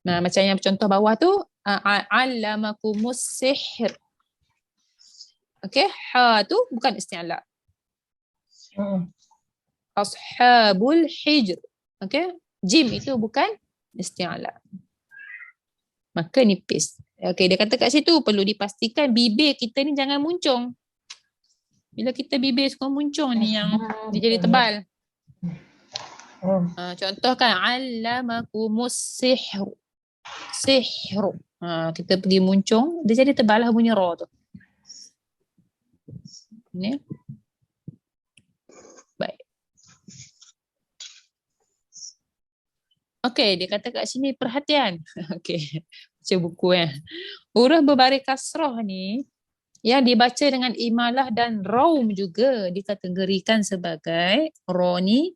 Nah, macam yang contoh bawah tu, 'allamakumus sihr. Okey, ha tu bukan isti'la. Ashabul hijr. Okey, jim itu bukan isti'la. Maka nipis. Okey, dia kata kat situ perlu dipastikan bibir kita ni jangan muncung. Bila kita bibir suka muncung ni yang dia jadi tebal. Contoh kan, 'allamakumus sihr. Sihr. Kita pergi muncung, dia jadi tebal lah bunyi ra tu. Ni. Baik. Okey, dia kata kat sini perhatian. Okey. Baca buku huruf berbaris kasrah ni yang dibaca dengan imalah dan raum juga dikategorikan sebagai ra ni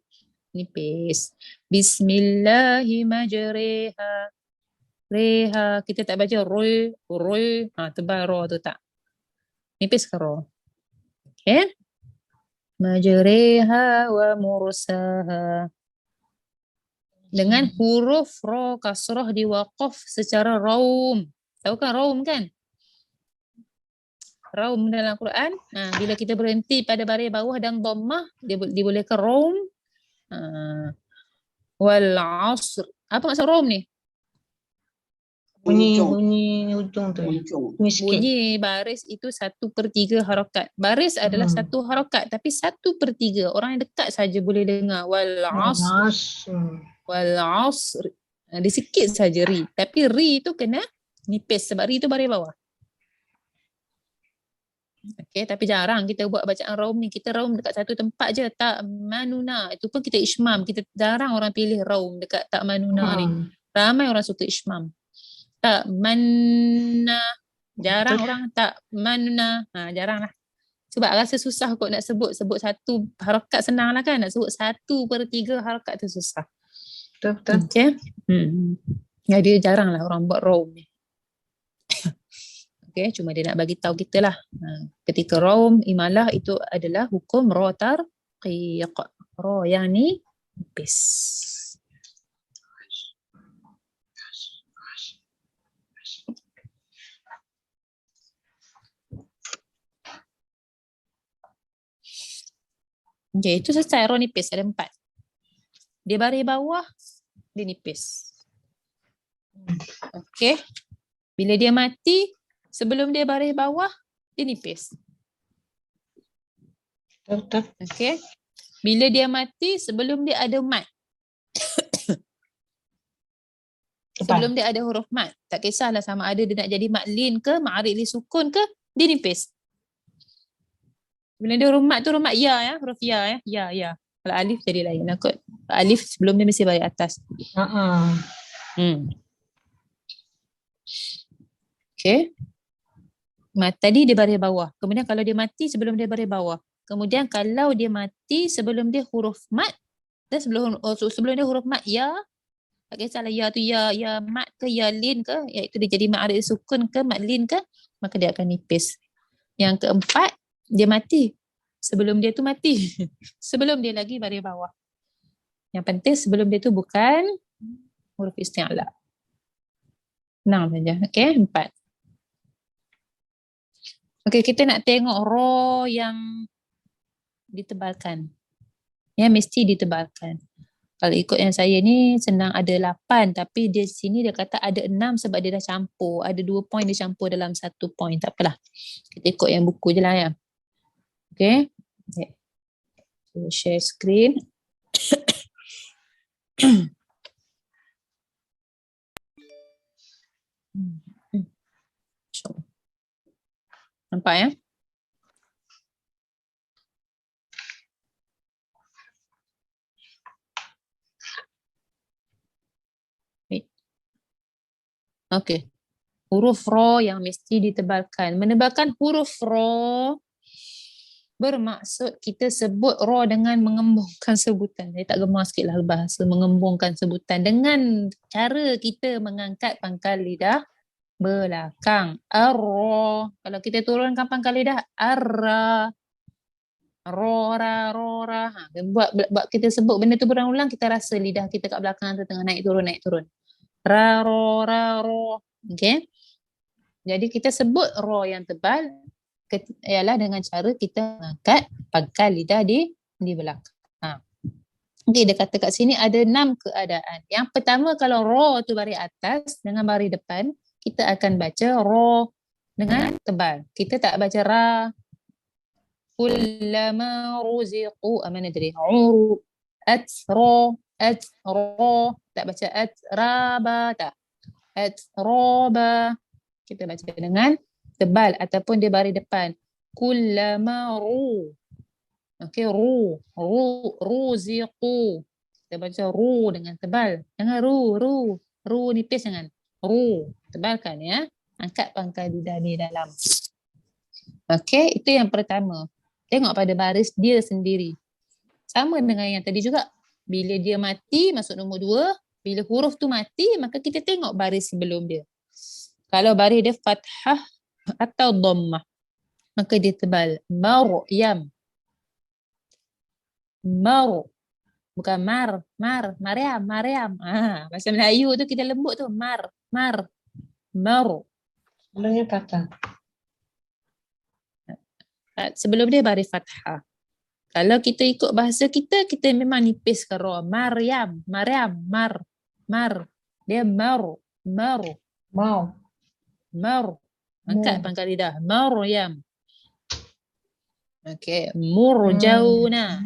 nipis. Bismillahirrahmanirrahim. Reha, kita tak baca roy, tebal ra tu tak. Nipis ke ra. Okey. Majriha wa mursaha. Dengan huruf ra kasrah diwaqaf secara raum. Tahu kan raum kan? Raum dalam Quran, bila kita berhenti pada baris bawah dan dhammah, dibolehkan raum. Wal asr. Apa maksud raum ni? Bunyi ujung tu. Bunyi sikit. Bunyi baris itu 1/3 harakat. Baris adalah 1 harakat, tapi 1/3 orang yang dekat saja boleh dengar. Wal asr. Wal asr. Dia sikit saja ri. Tapi ri tu kena nipis sebab ri tu baris bawah. Okey, tapi jarang kita buat bacaan raum ni. Kita raum dekat satu tempat je, tak manuna. Itu pun kita ishmam. Kita jarang orang pilih raum dekat tak manuna ni. Ramai orang suka ishmam. Tak manna. Jarang orang tak manna. Jarang lah. Sebab rasa susah kot nak sebut satu harakat senang lah kan. Nak sebut 1/3 harakat tu susah. Betul. Okay. Dia jarang lah orang buat raum ni. Okay, cuma dia nak bagi tahu kita lah. Ketika raum, imalah itu adalah hukum ra tarqiq. Ra yang ni nipis. Okay, itu selesai. Ra nipis ada 4. Dia baris bawah, dia nipis. Okay. Bila dia mati, sebelum dia baris bawah, dia nipis. Betul. Okay. Bila dia mati, sebelum dia ada mat. Sebelum dia ada huruf mat. Tak kisahlah sama ada dia nak jadi mat lin ke, mat arid li sukun ke, dia nipis. Bila dia huruf mat tu huruf mat ya, huruf ya. Ya. Kalau alif jadi lain lah kot. Alif sebelum dia mesti baris atas. Okay. Tadi dia baris bawah. Kemudian kalau dia mati sebelum dia baris bawah. Kemudian kalau dia mati sebelum dia huruf mat. Dan sebelum dia huruf mat ya. Tak kisahlah ya tu ya mat ke ya lin ke. Iaitu dia jadi mat arid sukun ke mat lin ke. Maka dia akan nipis. Yang keempat, dia mati. Sebelum dia tu mati. Sebelum dia lagi baris bawah. Yang penting sebelum dia tu bukan huruf isti'la. Senang saja. Okay, 4. Okay, kita nak tengok ra yang ditebalkan. Yang mesti ditebalkan. Kalau ikut yang saya ni senang ada 8. Tapi di sini dia kata ada 6 sebab dia dah campur. Ada 2 point dia campur dalam 1 point. Tak apalah. Kita ikut yang buku je lah ya. Okay. So, share screen. Nampak ya? Okey. Huruf ra yang mesti ditebalkan. Menebalkan huruf ra bermaksud kita sebut ra dengan mengembungkan sebutan. Saya tak gemar sikit lah bahasa mengembungkan sebutan. Dengan cara kita mengangkat pangkal lidah belakang. Ar-ra. Kalau kita turunkan pangkal lidah, ar-ra. Rora. Buat kita sebut benda tu berulang-ulang, kita rasa lidah kita kat belakang tu tengah naik turun. Ra, ro, ra, ro. Okay. Jadi kita sebut ro yang tebal ialah dengan cara kita mengangkat pangkal lidah di belakang. Okay, dia kata kat sini ada 6 keadaan. Yang pertama, kalau ro tu baris atas dengan baris depan, kita akan baca ro dengan tebal. Kita tak baca ra. Kullama ruziqu mana tadi? Atro. Tak baca atraba, tak. Atroba. Kita baca dengan tebal ataupun dia baris depan. Kullama ru. Okey, ruziqu. Kita baca ru dengan tebal. Jangan ru nipis jangan. Ru, tebalkan ya. Angkat pangkal lidah ni dalam. Okey, itu yang pertama. Tengok pada baris dia sendiri. Sama dengan yang tadi juga. Bila dia mati, masuk nombor 2. Bila huruf tu mati, maka kita tengok baris sebelum dia. Kalau baris dia fathah atau dhammah, maka dia tebal. Maryam. Bukan Maryam. Bahasa Melayu tu kita lembut tu. Mar. Sebelumnya kata. Sebelum dia baris fathah. Kalau kita ikut bahasa kita memang nipis ke ra. Maryam. Dia mar. Angkat pangkal lidah. Maryam. Okey, murjauna.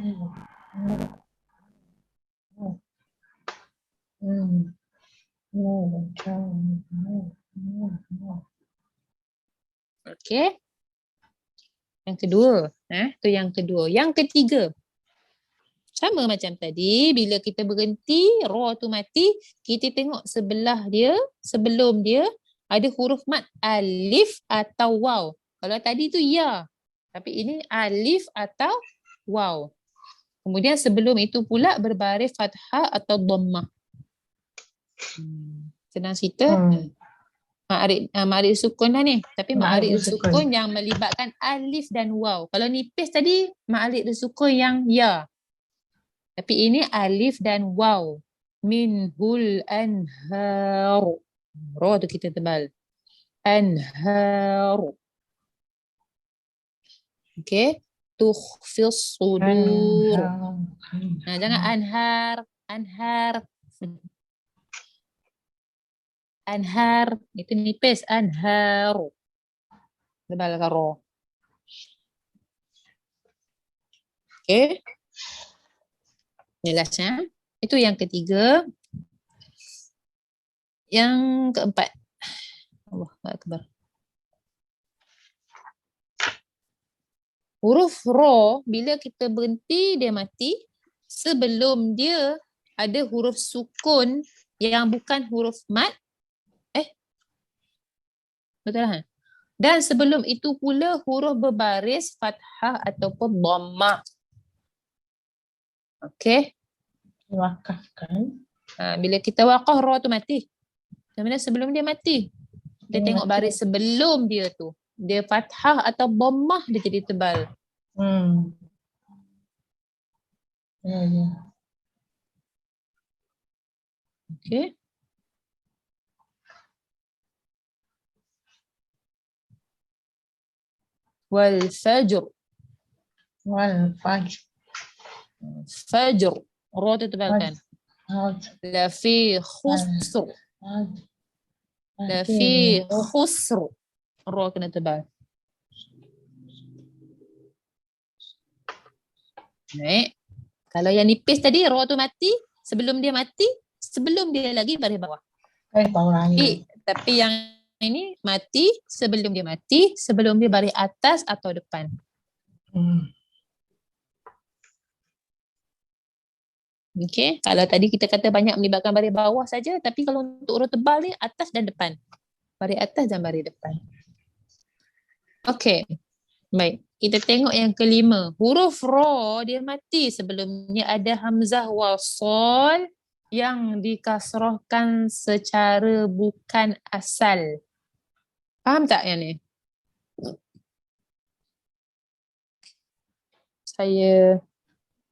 Okey. Yang kedua, tu yang kedua. Yang ketiga, sama macam tadi, bila kita berhenti, ra tu mati, kita tengok sebelah dia, sebelum dia, ada huruf mat alif atau waw. Kalau tadi tu ya. Tapi ini alif atau waw. Kemudian sebelum itu pula berbaris fathah atau dhammah. Senang cerita. Ma'arif sukun lah ni. Tapi ma'arif sukun yang melibatkan alif dan waw. Kalau nipis tadi ma'arif sukun yang ya. Tapi ini alif dan waw. Minhul anhar. Ra tu kita tebal. Anhar. Okay. Tukhfis sudur. Jangan anhar. Anhar. Itu nipis. Anhar. Tebal karo. Okay. Jelas ya. Itu yang ketiga. Yang keempat. Allah Akbar. Huruf ra, bila kita berhenti dia mati, sebelum dia ada huruf sukun yang bukan huruf mat. Betul kan? Dan sebelum itu pula huruf berbaris fathah ataupun dhammah. Okey. Wakafkan. Bila kita waqaf ra tu mati. Kemudian sebelum dia mati, kita tengok baris sebelum dia tu. Dia fathah atau dhammah dia jadi tebal. Ya. Okey. Wal fajr. Fajr. Ra tu tebalkan. La fi khusr. La fi khusr. Ra kena tebal. Naik. Kalau yang nipis tadi ra tu mati, sebelum dia lagi baris bawah. Tapi yang ini mati, sebelum dia baris atas atau depan. Okey, kalau tadi kita kata banyak melibatkan baris bawah saja, tapi kalau untuk huruf tebal ni atas dan depan. Baris atas dan baris depan. Okey. Baik, kita tengok yang kelima. Huruf ra dia mati sebelumnya ada hamzah wasal yang dikasrahkan secara bukan asal. Faham tak yang ni? Saya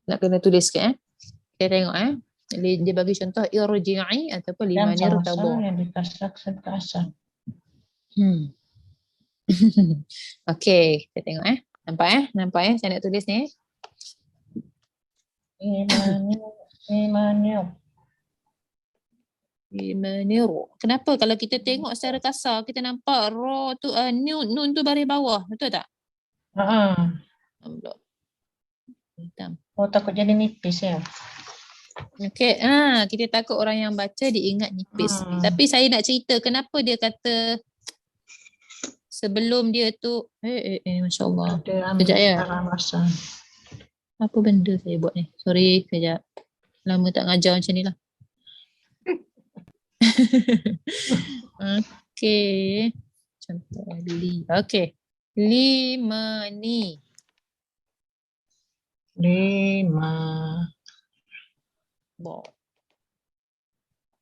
nak kena tulis sikit. Kita tengok dia bagi contoh irji'i ataupun limanir tabu. Yang dikasrahkan ke asal. Okey, kita tengok Nampak saya nak tulis ni. Limanir. Kenapa kalau kita tengok secara kasar kita nampak ra tu nun tu baris bawah, betul tak? Hitam. Oh, takut jadi nipis ya. Okey, kita takut orang yang baca diingat nipis. Tapi saya nak cerita kenapa dia kata sebelum dia tu masya-Allah. Kejap ya. Apa benda saya buat ni? Sorry, kejap. Lama tak ngajar macam ni lah. Okey. Contoh li. Okey. Limani.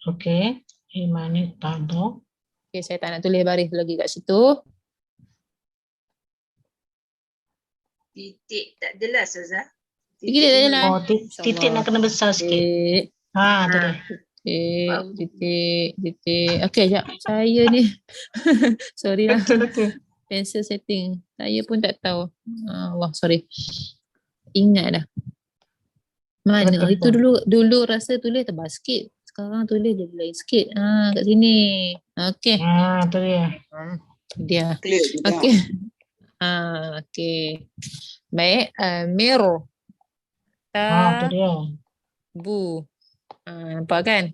Okey. Limani tabo. Okey, saya tak nak tulis baris lagi kat situ. Titik tak jelas Ustazah. Titik tak jelas. Oh, titik nak kena besar sikit. Tu dia. Titik. Okey, jap. Saya ni. Sorry lah. Pencil setting. Saya pun tak tahu. Allah, sorry. Ingat dah. Mana? Itu dulu rasa tulis tebal sikit. Sekarang tulis jadi lain sikit. Kat sini. Okey. Tu dia. Okey. Okey. Baik. Mir. Tu dia. Bu. Nampak kan?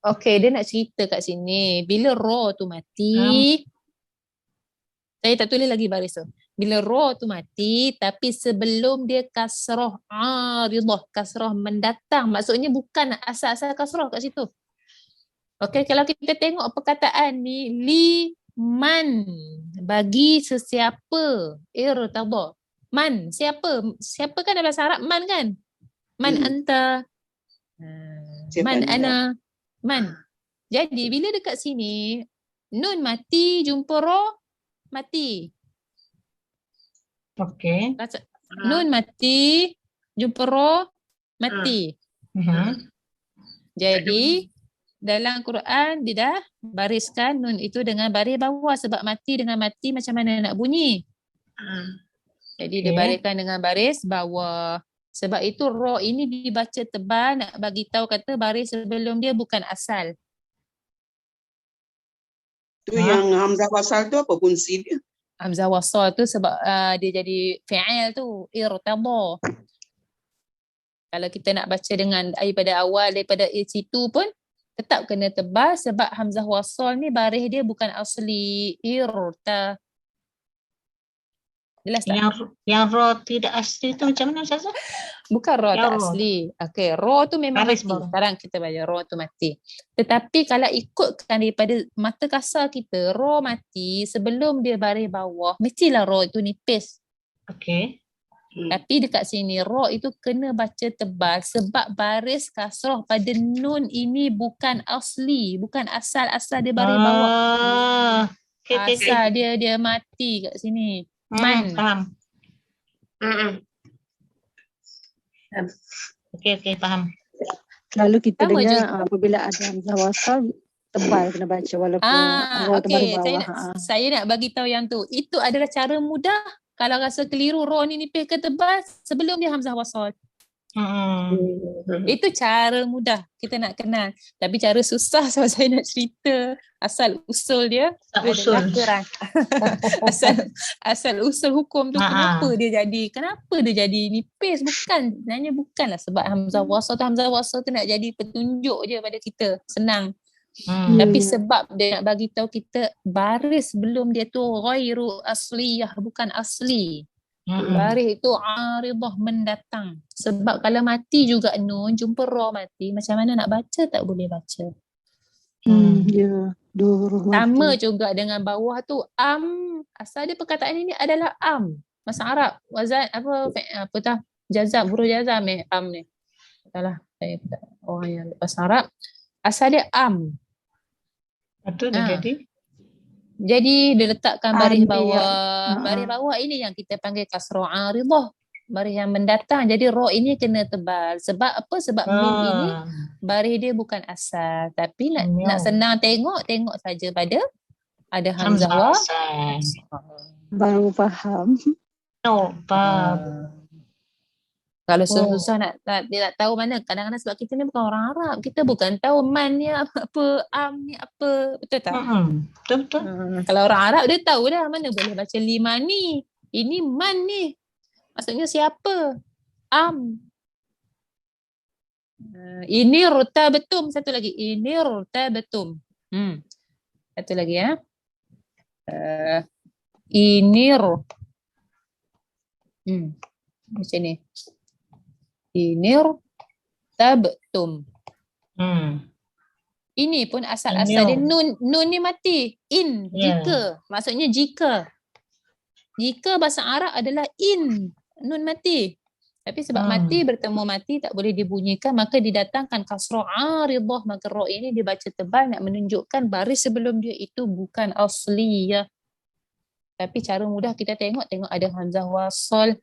Okey, dia nak cerita kat sini. Bila ra tu mati, saya tak tulis lagi baris tu. Bila ra tu mati, tapi sebelum dia kasrah aridah, kasrah mendatang. Maksudnya bukan asal-asal kasrah kat situ. Okey, kalau kita tengok perkataan ni, liman, bagi sesiapa, irtada. Man, siapa? Siapa kan dalam bahasa Arab man kan? Man anta, Siapa man anda? ana, man. Jadi bila dekat sini, nun mati jumpa ro, mati. Okey. Nun mati jumpa ro, mati. Jadi dalam Quran dia dah bariskan nun itu dengan baris bawah sebab mati dengan mati macam mana nak bunyi. Jadi dia bariskan dengan baris bawah. Sebab itu ro ini dibaca tebal nak bagi tahu kata baris sebelum dia bukan asal. Tu yang hamzah wasal tu apa fungsi dia? Hamzah wasal tu sebab dia jadi fi'il tu, irtada. Kalau kita nak baca dengan daripada awal, daripada situ pun tetap kena tebal sebab hamzah wasal ni baris dia bukan asli, irta. Jelas tak? Yang ro tidak asli tu macam mana Ustazah? Bukan ro tak ro. asli. Okey, ro tu memang Baris mati. bawah. Sekarang kita baca ro tu mati. Tetapi kalau ikutkan daripada mata kasar kita, ro mati sebelum dia baris bawah, mestilah ro itu nipis. Okey. Tapi dekat sini ro itu kena baca tebal sebab baris kasrah pada nun ini bukan asli, bukan asal dia baris bawah. Asal dia mati kat sini. Man. Faham. Okey, faham. Lalu kita Sama dengar juga. apabila ada hamzah wasal tebal kena baca walaupun ro tu baru Okey. bawah. Saya nak bagi tahu yang tu. Itu adalah cara mudah kalau rasa keliru ro ni nipis ke tebal sebelum dia hamzah wasal. Itu cara mudah kita nak kenal. Tapi cara susah sebab saya nak cerita asal usul dia adalah Quran. asal usul hukum tu kenapa dia jadi nipis, sebenarnya bukanlah sebab hamzah wasal tu nak jadi petunjuk je pada kita, senang. Tapi sebab dia nak bagi tahu kita baris sebelum dia tu ghairu asliyah, bukan asli. Baris itu aridah, mendatang. Sebab kalau mati juga nun, jumpa ro mati, macam mana nak baca? Tak boleh baca. Ya, Sama juga dengan bawah tu asal dia perkataan ini adalah bahasa Arab. Wazan apa tah? Jazam, huruf jazam ni Salah. Saya orang yang bahasa Arab. Asal dia Betul dia Jadi dia letakkan baris bawah. Baris bawah ini yang kita panggil kasrah aridah. Baris yang mendatang. Jadi ro ini kena tebal. Sebab apa? Sebab mim ini baris dia bukan asal. Tapi nak senang tengok saja pada ada hamzah wasal. Baru faham. Faham. Kalau susah nak tahu mana, kadang-kadang sebab kita ni bukan orang Arab, kita bukan tahu man ni apa, ni apa, betul tak? Betul. Kalau orang Arab dia tahu dah mana boleh baca lima ni, ini man ni, maksudnya siapa? Ini ruta betum, satu lagi, ini ruta betum. Satu lagi ya. Ini macam ni. Inir tabtum. Ini pun asal-asal dia nun ni mati. Jika. Maksudnya jika. Jika bahasa Arab adalah nun mati. Tapi sebab mati bertemu mati tak boleh dibunyikan, maka didatangkan kasrah aridah, maka ro ini dibaca tebal nak menunjukkan baris sebelum dia itu bukan asli ya. Tapi cara mudah kita tengok ada hamzah wasal.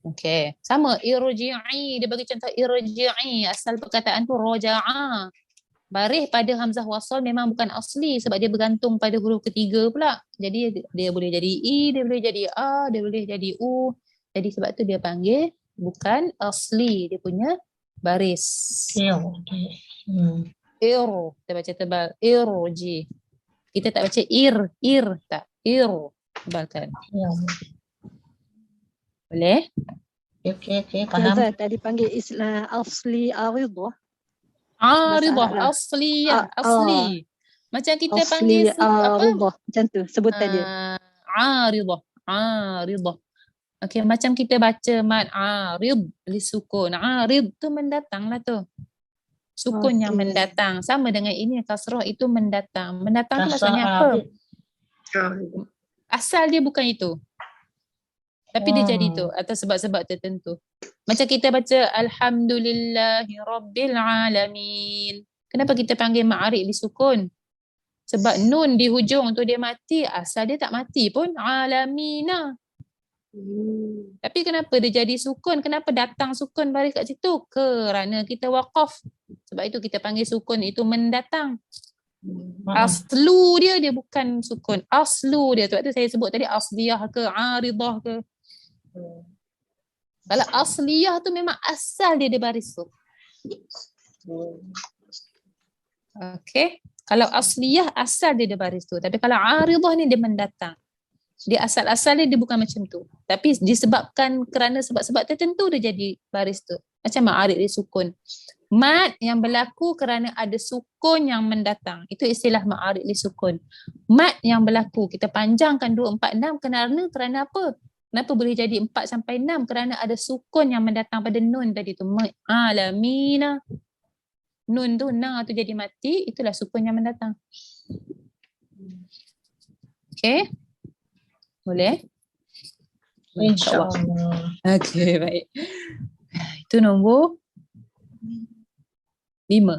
Okey, sama irji'i, dia bagi contoh irji'i, asal perkataan tu roja'a. Baris pada hamzah wasal memang bukan asli sebab dia bergantung pada huruf ketiga pula. Jadi dia boleh jadi i, dia boleh jadi a, dia boleh jadi u. Jadi sebab tu dia panggil bukan asli dia punya baris. Kita baca tebal irji. Kita tak baca tak tebalkan. Boleh? Okey, faham. Tadi panggil istilah asli aridah. Aridah, asli. Macam kita panggil aridah, macam tu sebutan dia. Aridah. Okey, macam kita baca mad arid li sukun. Arid tu mendatang lah tu. Sukun yang Okey. mendatang. Sama dengan ini kasrah itu mendatang. Mendatang tu Kasrah maksudnya apa? Arabik. Asal dia bukan itu. Tapi dia jadi tu atas sebab-sebab tertentu. Macam kita baca Alhamdulillahi Rabbil Alamin. Kenapa kita panggil ma'arif disukun? Sebab nun di hujung tu dia mati. Asal dia tak mati pun. Alamina. Tapi kenapa dia jadi sukun? Kenapa datang sukun baris kat situ? Kerana kita waqaf. Sebab itu kita panggil sukun itu mendatang. Aslu dia bukan sukun. Aslu dia. Sebab tu saya sebut tadi asliyah ke aridah ke. Kalau asliyah tu memang asal dia baris tu. Okay. Kalau asliyah asal dia baris tu. Tapi kalau aridah ni dia mendatang. Dia asal-asal dia bukan macam tu. Tapi disebabkan kerana sebab-sebab tertentu dia jadi baris tu. Macam ma'arif dia sukun. Mad yang berlaku kerana ada sukun yang mendatang. Itu istilah ma'arif dia sukun. Mad yang berlaku. Kita panjangkan 2, 4, 6 kerana apa? Kenapa boleh jadi 4 sampai 6? Kerana ada sukun yang mendatang pada nun tadi tu. Alamina. Nun tu, na tu jadi mati. Itulah sukun yang mendatang. Okay. Boleh? InsyaAllah. Okey, baik. Itu nombor 5. 5.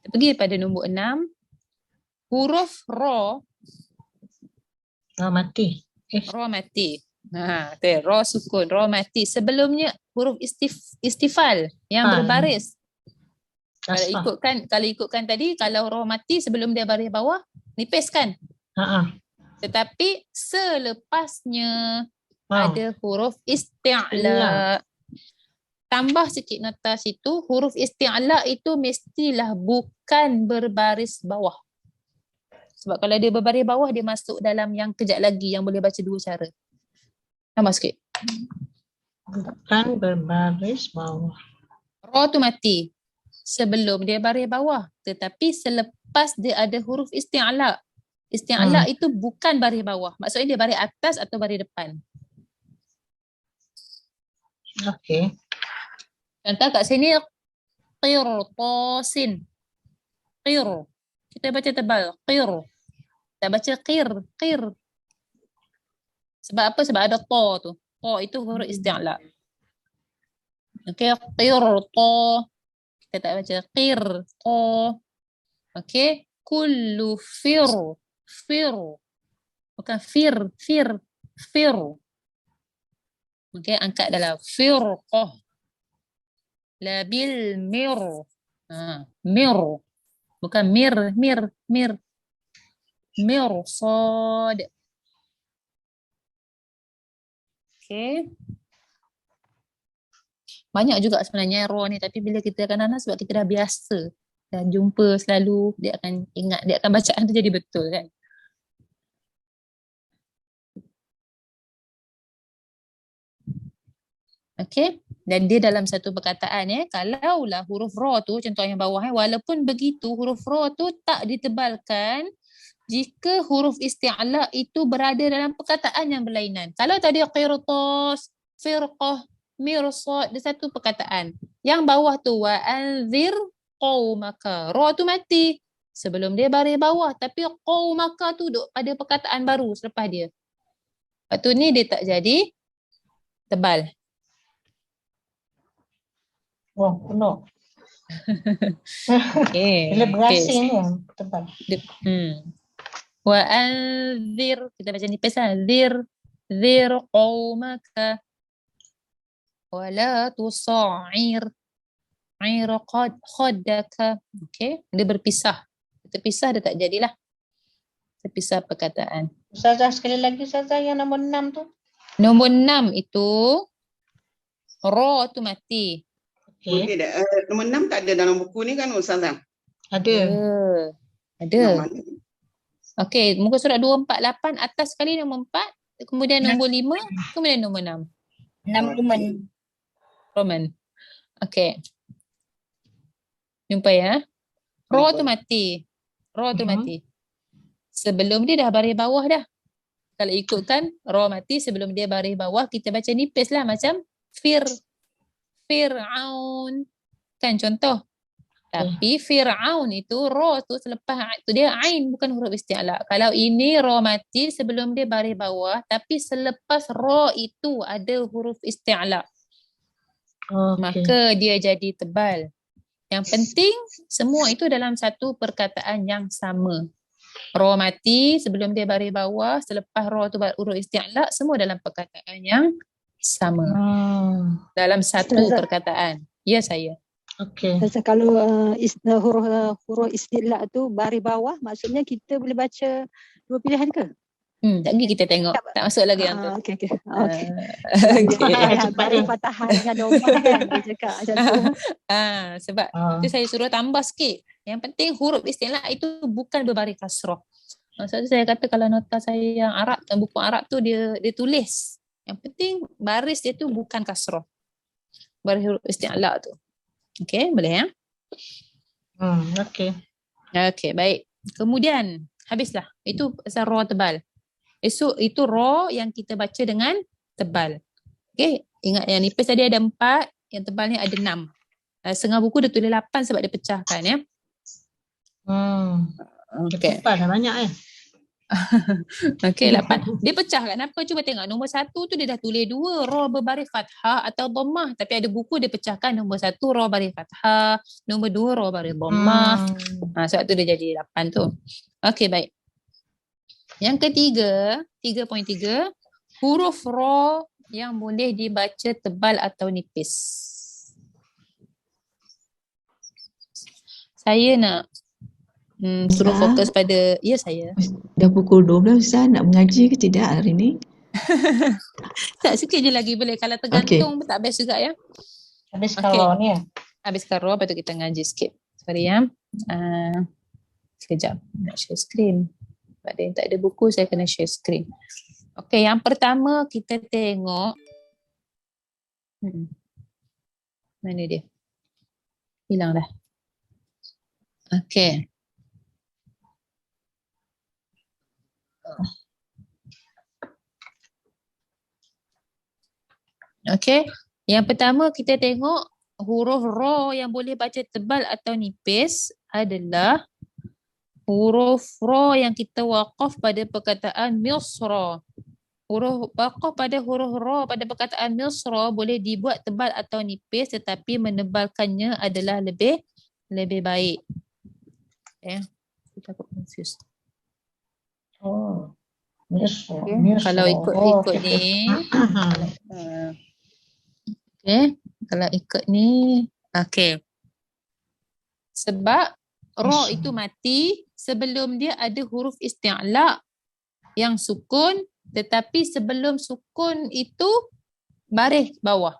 Kita pergi pada nombor 6. Huruf ra. Mati. Ra mati. Ra sukun, ra mati. Sebelumnya huruf istifal yang berbaris. Kalau ikutkan tadi, kalau ra mati sebelum dia baris bawah, nipis kan? Tetapi selepasnya ada huruf isti'la. Tambah sikit nota situ, huruf isti'la itu mestilah bukan berbaris bawah. Sebab kalau dia berbaris bawah, dia masuk dalam yang kejap lagi yang boleh baca 2 cara. Tambah sikit. Bukan berbaris bawah. Ra tu mati sebelum dia baris bawah. Tetapi selepas dia ada huruf isti'la. Isti'la itu bukan baris bawah. Maksudnya dia baris atas atau baris depan. Okey. Contoh kat sini qirtasin. Qir. Kita baca tebal. Qir. Tak baca qir. Sebab apa? Sebab ada ta tu. Ta itu huruf isti'la. Okey, qirta. Kita tak baca qir. Ta. Okey. Kullu fir. Bukan fir. Okey, angkat dalam firqah. Labil mir. Mir. Bukan mir. Mirsad. Okey. Banyak juga sebenarnya ra ni, tapi bila kita kadang-kadang sebab kita dah biasa, dah jumpa selalu, dia akan ingat, dia akan bacaan tu jadi betul kan. Okey, dan dia dalam satu perkataan kalaulah huruf ra tu, contoh yang bawah walaupun begitu huruf ra tu tak ditebalkan jika huruf isti'la itu berada dalam perkataan yang berlainan. Kalau tadi qirtas, firqah, mirsad, dia satu perkataan. Yang bawah tu wa anzir qaumaka. Ra tu mati sebelum dia baris bawah, tapi qaumaka tu duduk pada perkataan baru selepas dia. Lepas tu ni dia tak jadi tebal. Wah, penuh. Okay. Bila berasing ni tebal. Wa anzir, kita baca nipis lah. Zir qaumaka wa la tusa'ir khaddaka. Okay, dia berpisah. Terpisah dia tak jadilah. Terpisah perkataan. Ustazah sekali lagi Ustazah yang nombor 6 tu. Nombor 6 itu ra tu mati. Okey, nombor 6 tak ada dalam buku ni kan Ustazah? Ada. Okey, muka surat 248 atas sekali nombor 4, kemudian nombor 5, kemudian nombor 6. 6 Roman. Okey. Jumpa ya. Ra tu mati. Sebelum dia dah baris bawah dah. Kalau ikutkan ra mati sebelum dia baris bawah, kita baca nipis lah macam Fir'aun. Kan contoh. Tapi Fir'aun itu ra tu selepas tu dia ain, bukan huruf isti'la. Kalau ini ra mati sebelum dia baris bawah, tapi selepas ra itu ada huruf isti'la. Maka dia jadi tebal. Yang penting semua itu dalam satu perkataan yang sama. Ra mati sebelum dia baris bawah, selepas ra tu huruf isti'la, semua dalam perkataan yang sama. Dalam satu perkataan. Ya saya. Okey. Kalau huruf istilah tu baris bawah, maksudnya kita boleh baca dua pilihan ke? Lagi kita tengok. Tak masuk lagi yang tu. Okey. Baris Fatahan dengan domah kan dia cakap macam tu. Sebab tu saya suruh tambah sikit. Yang penting huruf istilah itu bukan berbaris kasrah. Maksudnya saya kata kalau nota saya yang Arab, buku Arab tu dia tulis. Yang penting baris dia tu bukan kasrah. Baris huruf istilah tu. Okey, boleh ya? Okey. Okey, baik. Kemudian habislah. Itu pasal ra tebal. Esok itu ra yang kita baca dengan tebal. Okey, ingat yang nipis tadi ada 4, yang tebal ni ada 6. Setengah buku dia tulis 8 sebab dia pecahkan ya. Okey. Tebal dah banyak Okey, 8. Dia pecah kat kenapa? Cuba tengok nombor 1 tu dia dah tulis 2 ra berbaris fathah atau dhammah, tapi ada buku dia pecahkan nombor 1 ra baris fathah, nombor 2 ra baris dhammah. Sebab tu dia jadi 8 tu. Okey, baik. Yang ketiga, 3.3, huruf ra yang boleh dibaca tebal atau nipis. Saya nak suruh fokus pada saya. Dah pukul 12 Ustaz, nak mengaji ke tidak hari ni? Tak, sikit je lagi boleh. Kalau tergantung tak best juga ya. Habiskan ra ni ya. Habiskan ra, lepas tu kita ngaji sikit. Sorry ya. Sekejap nak share screen. Sebab dia tak ada buku, saya kena share screen. Okey, yang pertama kita tengok mana dia? Hilang dah. Okey. Okey, yang pertama kita tengok huruf ra yang boleh baca tebal atau nipis adalah huruf ra yang kita waqaf pada perkataan misra. Huruf waqaf pada huruf ra pada perkataan misra boleh dibuat tebal atau nipis, tetapi menebalkannya adalah lebih baik. Kita takut confuse. Kalau ikut ni kalau ikut ni sebab ra itu mati sebelum dia ada huruf isti'la yang sukun, tetapi sebelum sukun itu baris bawah.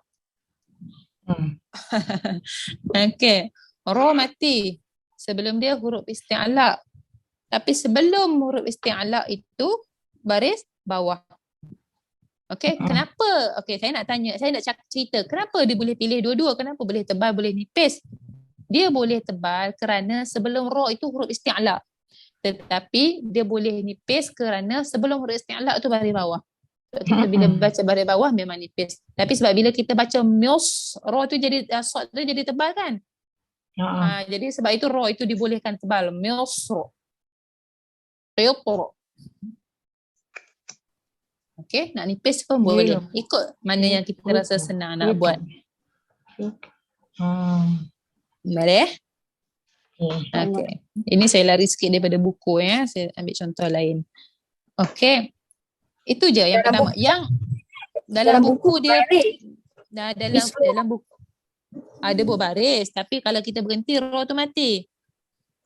Ra mati sebelum dia huruf isti'la, tapi sebelum huruf isti'la itu baris bawah. Kenapa? Saya nak tanya, saya nak cerita kenapa dia boleh pilih dua-dua, kenapa boleh tebal, boleh nipis. Dia boleh tebal kerana sebelum ra itu huruf isti'la, tetapi dia boleh nipis kerana sebelum huruf isti'la itu baris bawah. Kita bila baca baris bawah memang nipis. Tapi sebab bila kita baca mios, ra tu jadi sod tu jadi tebal kan? Jadi sebab itu ra itu dibolehkan tebal. Mios. Riyoporo. Nak nipis pun boleh. Ikut mana yang kita rasa senang nak buat. Boleh? Ini saya lari sikit daripada buku ya. Saya ambil contoh lain. Itu je yang pertama. Yang dalam buku dia dalam buku ada buku baris, tapi kalau kita berhenti ra tu mati.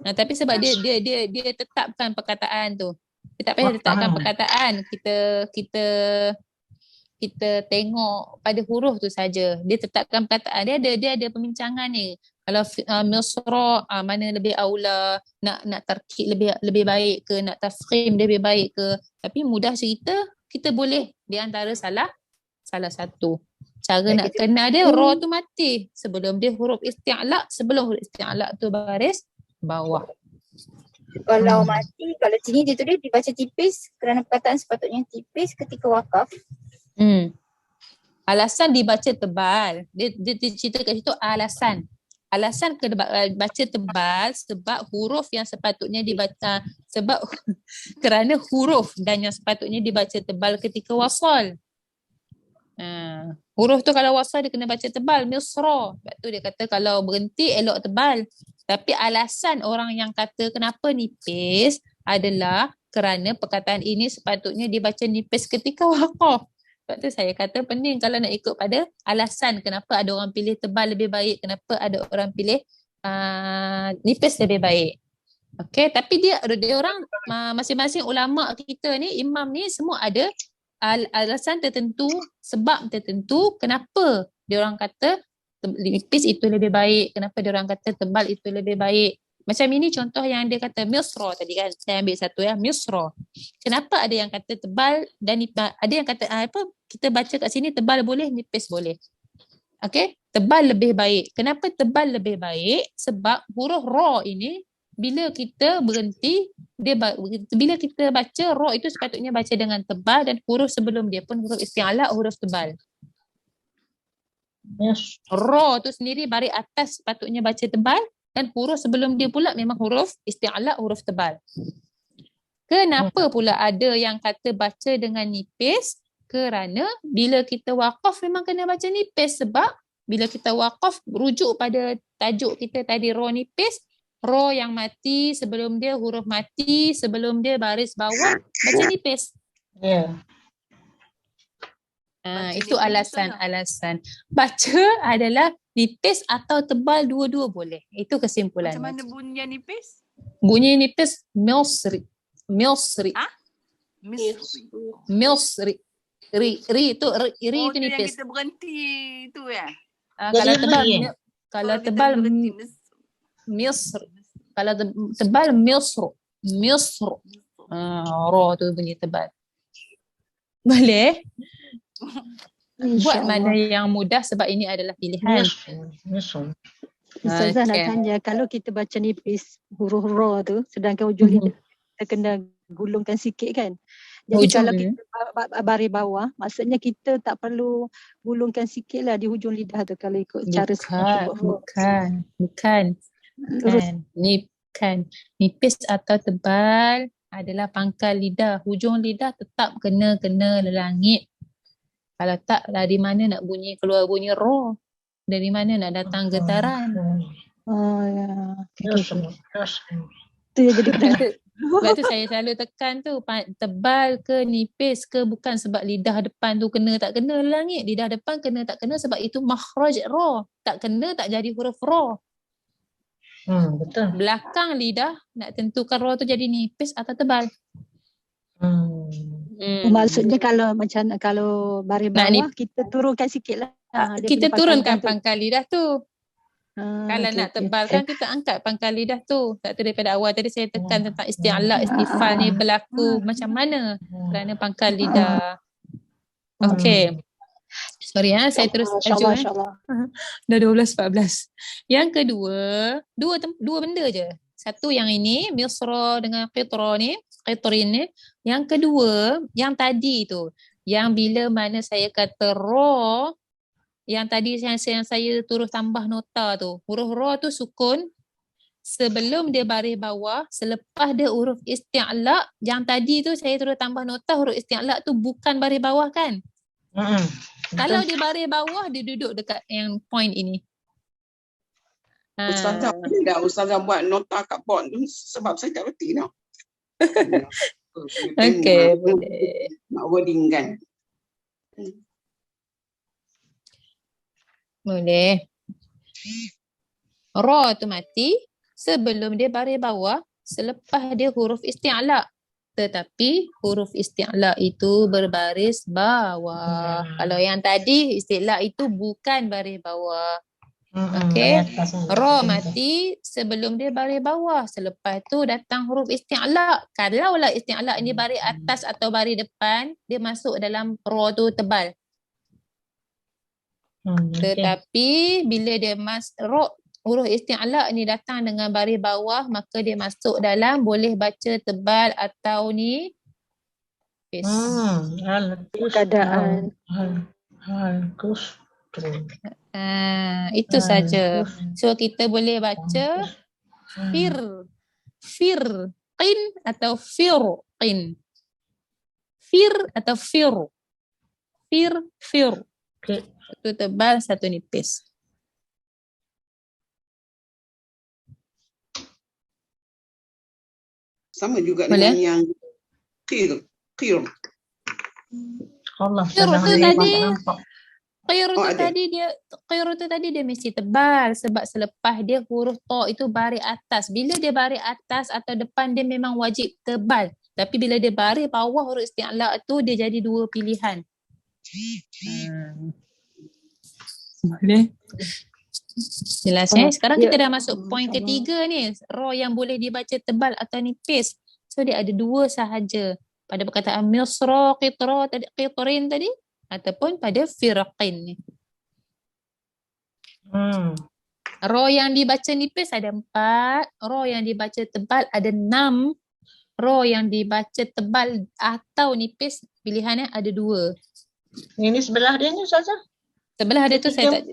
Tapi sebab dia tetapkan perkataan tu. Dia tak payah letakkan perkataan. Kita tengok pada huruf tu saja. Dia tetapkan perkataan. Dia ada perbincangan ni. Kalau misra mana lebih aula, nak tarkib lebih baik ke, nak tafkhim lebih baik ke. Tapi mudah cerita, kita boleh di antara salah satu. Cara nak kenal dia, ra tu mati sebelum dia huruf isti'la, sebelum huruf isti'la tu baris bawah. Kalau mati, kalau sini dia tulis dibaca tipis kerana perkataan sepatutnya tipis ketika wakaf. Alasan dibaca tebal. Dia cerita kat situ alasan. Alasan baca tebal sebab huruf yang sepatutnya dibaca sebab kerana huruf dan yang sepatutnya dibaca tebal ketika wasal. Huruf tu kalau wasal dia kena baca tebal, misra. Sebab tu dia kata kalau berhenti elok tebal. Tapi alasan orang yang kata kenapa nipis adalah kerana perkataan ini sepatutnya dibaca nipis ketika waqaf. Sebab tu saya kata pening kalau nak ikut pada alasan kenapa ada orang pilih tebal lebih baik, kenapa ada orang pilih nipis lebih baik. Okey, tapi dia orang masing-masing ulama kita ni, imam ni semua ada alasan tertentu, sebab tertentu kenapa dia orang kata nipis itu lebih baik, kenapa dia orang kata tebal itu lebih baik. Macam ini contoh yang dia kata misra tadi kan, saya ambil satu ya, misra. Kenapa ada yang kata tebal dan ada yang kata kita baca kat sini tebal boleh, nipis boleh. Okey, tebal lebih baik. Kenapa tebal lebih baik? Sebab huruf ra ini bila kita berhenti, bila kita baca ra itu sepatutnya baca dengan tebal, dan huruf sebelum dia pun huruf isti'la, huruf tebal. Yes. Ra tu sendiri baris atas sepatutnya baca tebal, dan huruf sebelum dia pula memang huruf isti'la, huruf tebal. Kenapa pula ada yang kata baca dengan nipis? Kerana bila kita waqaf memang kena baca nipis, sebab bila kita waqaf rujuk pada tajuk kita tadi ra nipis, ra yang mati, sebelum dia huruf mati, sebelum dia baris bawah baca nipis. Ya. Itu alasan-alasan. Baca adalah nipis atau tebal, dua-dua boleh. Itu kesimpulan. Macam mana bunyi yang nipis? Bunyi nipis milsri. Milsri. Milsri. Ri itu itu nipis. Yang kita berhenti tu ya. Kalau tebal kalau tebal misr. Kalau tebal misr. Misr. Ra tu bunyi tebal. Boleh? Buat mana yang mudah sebab ini adalah pilihan. Ustazah nak tanya, kalau kita baca nipis huruf ra tu, sedangkan hujung lidah kita kena gulungkan sikit kan? Jadi kalau kita baris bawah, maksudnya kita tak perlu gulungkan sikit lah di hujung lidah tu kalau ikut cara Bukan. Nipis atau tebal adalah pangkal lidah. Hujung lidah tetap kena langit. Kalau tak, dari mana nak keluar bunyi ra? Dari mana nak datang getaran? Ya. Tu yang jadi sebab tu saya selalu tekan tu, tebal ke nipis ke bukan sebab lidah depan tu kena tak kena langit. Lidah depan kena tak kena sebab itu makhraj ra. Tak kena tak jadi huruf ra. Betul. Belakang lidah nak tentukan ra tu jadi nipis atau tebal. Maksudnya kalau baris bawah kita turunkan sikit lah. Kita turunkan pangkal lidah tu. Kalau nak tebalkan kita angkat pangkal lidah tu. Tak tahu daripada awal tadi saya tekan tentang isti'la, istifal ni berlaku macam mana kerana pangkal lidah. Okey. Sorry saya terus lanjut. Dah 12:14. Yang kedua, dua benda je. Satu yang ini misra dengan qitrin ni. Yang kedua, yang tadi tu, yang bila mana saya kata ra, yang tadi yang saya turut tambah nota tu, huruf ra tu sukun sebelum dia baris bawah, selepas dia huruf isti'la. Yang tadi tu saya turut tambah nota, huruf isti'la tu bukan baris bawah kan? Kalau dia baris bawah, dia duduk dekat yang point ini. Ustazah buat nota kat board tu sebab saya tak reti tau. Okey, boleh. Nak wording kan. Boleh. Ra tu mati sebelum dia baris bawah, selepas dia huruf isti'la. Tetapi huruf isti'la itu berbaris bawah. Kalau yang tadi isti'la itu bukan baris bawah. Okey. Ra mati sebelum dia baris bawah. Selepas tu datang huruf isti'la. Kalaulah isti'la ini baris atas atau baris depan, dia masuk dalam ra tu tebal. Tetapi bila dia huruf isti'la ni datang dengan baris bawah, maka dia masuk dalam boleh baca tebal atau ni keadaan. Itu saja. So kita boleh baca firqin atau firqin. Fir atau fir. Satu tebal, satu nipis. Sama juga Boleh? dengan yang qir. Allah, Qir tu tadi, qir tu ada. tadi dia mesti tebal sebab selepas dia huruf ta itu baris atas. Bila dia baris atas atau depan dia memang wajib tebal. Tapi bila dia baris bawah huruf isti'la tu dia jadi dua pilihan. Boleh? Jelas Sekarang kita dah masuk poin ketiga ni. Ra yang boleh dibaca tebal atau nipis. So dia ada dua sahaja. Pada perkataan misra, qitra, qitrin tadi ataupun pada firqin ni. Ra yang dibaca nipis ada 4, ra yang dibaca tebal ada 6, ra yang dibaca tebal atau nipis pilihannya ada 2. Ini sebelah dia ni Ustazah? Sebelah dia tu saya tak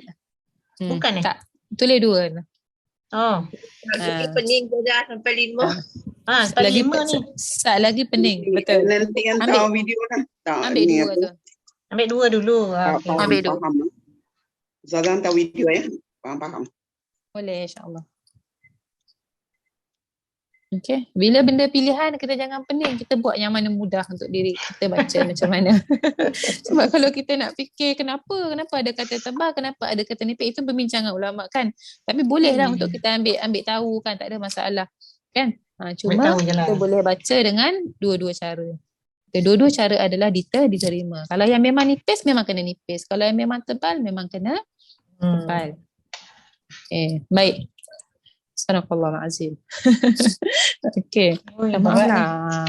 bukan tak. Tulis 2. Lagi pening je dah sampai 5. Lagi 5 ni. Lagi pening. Betul. Nanti yang tahu video dah. Ambil 2 tu. Ambil 2 dulu. Ambil 2. Ustazah tahu video ya. Faham. Boleh insya-Allah. Okay. Bila benda pilihan kita jangan pening. Kita buat yang mana mudah untuk diri kita baca macam mana. Sebab kalau kita nak fikir kenapa ada kata tebal, kenapa ada kata nipis, itu perbincangan ulama kan. Tapi bolehlah untuk kita ambil tahu kan, tak ada masalah. Kan? Cuma kita boleh baca dengan dua-dua cara. Dua-dua cara adalah diterima. Kalau yang memang nipis memang kena nipis. Kalau yang memang tebal memang kena tebal. Baik. Subhanallahazim. Okey. Tamamlah.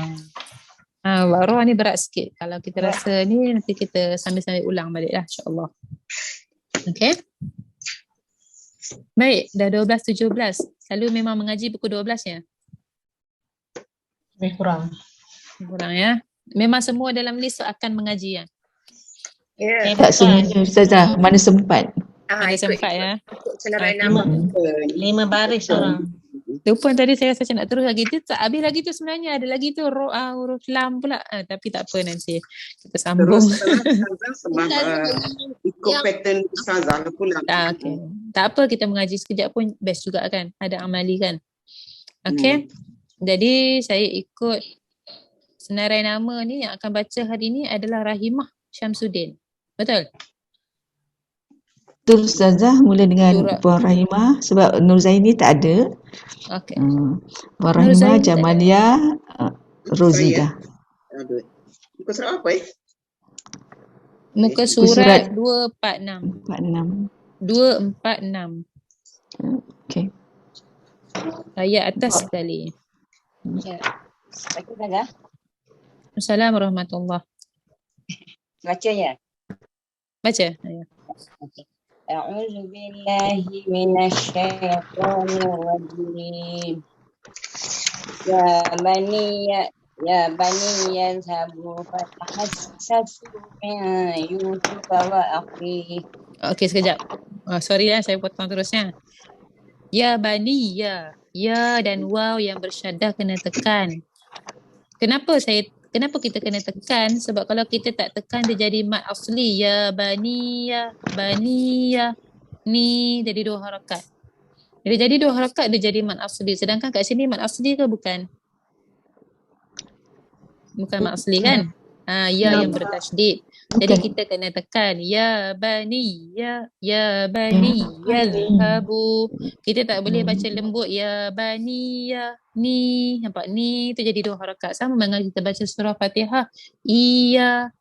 Roh ni berat sikit. Kalau kita rasa ni nanti kita sambil-sambil ulang balik lah insya-Allah. Okey. Baik, dah 12:17. Selalu memang mengaji pukul 12 ya? Lebih kurang. Kurang ya. Memang semua dalam list akan mengaji ya? Tak semuanya Ustazah, mana sempat. Ada sempat ya. Senarai nama. 5 baris orang. Lupa tadi saya rasa macam nak terus lagi. Dia tak habis lagi tu sebenarnya. Ada lagi tu huruf lam pula. Tapi tak apa nanti. Kita sambung. Terus sebab ikut pattern Ustazah pula. Okay. Tak apa kita mengaji sekejap pun best juga kan. Ada amali kan. Okay. Jadi saya ikut senarai nama ni yang akan baca hari ni adalah Rahimah Syamsuddin. Betul? Betul Ustazah, mula dengan Puan Rahimah sebab Nur Zaini tak ada. Okey. Puan Rahimah, Jamalia, Rozidah. Muka surat apa Muka surat 246. 246. Okey. Ayat atas sekali. Baca dah. Assalamualaikum warahmatullahi. Baca ya. Baca. Ya. A'udzu billahi minasyaitonir rajim. Ya bani yazhabu fatahassasu min Yusuf wa akhi. Okey sekejap. Sorry ya saya potong terusnya. Ya bani ya dan waw yang bersyaddah kena tekan. Kenapa kita kena tekan? Sebab kalau kita tak tekan dia jadi mad asli. Ya bani ya ni jadi 2 harakat. Dia jadi 2 harakat dia jadi mad asli. Sedangkan kat sini mad asli ke bukan? Bukan mad asli kan? Ya yang bertasydid. Jadi kita kena tekan ya bani yazhabu. Kita tak boleh baca lembut ya bani ya ni. Nampak ni tu jadi 2 harakat. Sama dengan kita baca surah Fatihah. Iya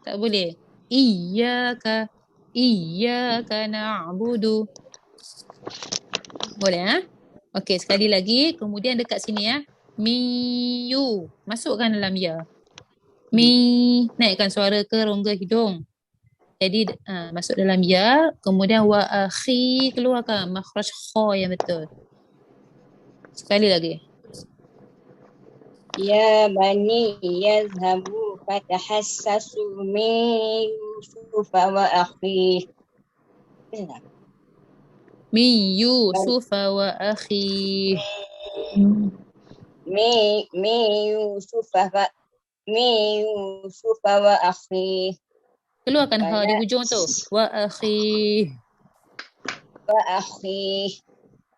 tak boleh. Iyyaka na'budu. Boleh Okey sekali lagi. Kemudian dekat sini miyu. Masukkan dalam ya. Naikkan suara ke rongga hidung. Jadi masuk dalam ya. Kemudian wa akhi keluarkan makhraj kha yang betul. Sekali lagi. Ya bani yazhabu fatahassasu min يوسف وأخيه. Min Yusuf wa akhi. من يوسف وأخيه. Keluarkan ha di hujung tu. Wa akhi. وأخيه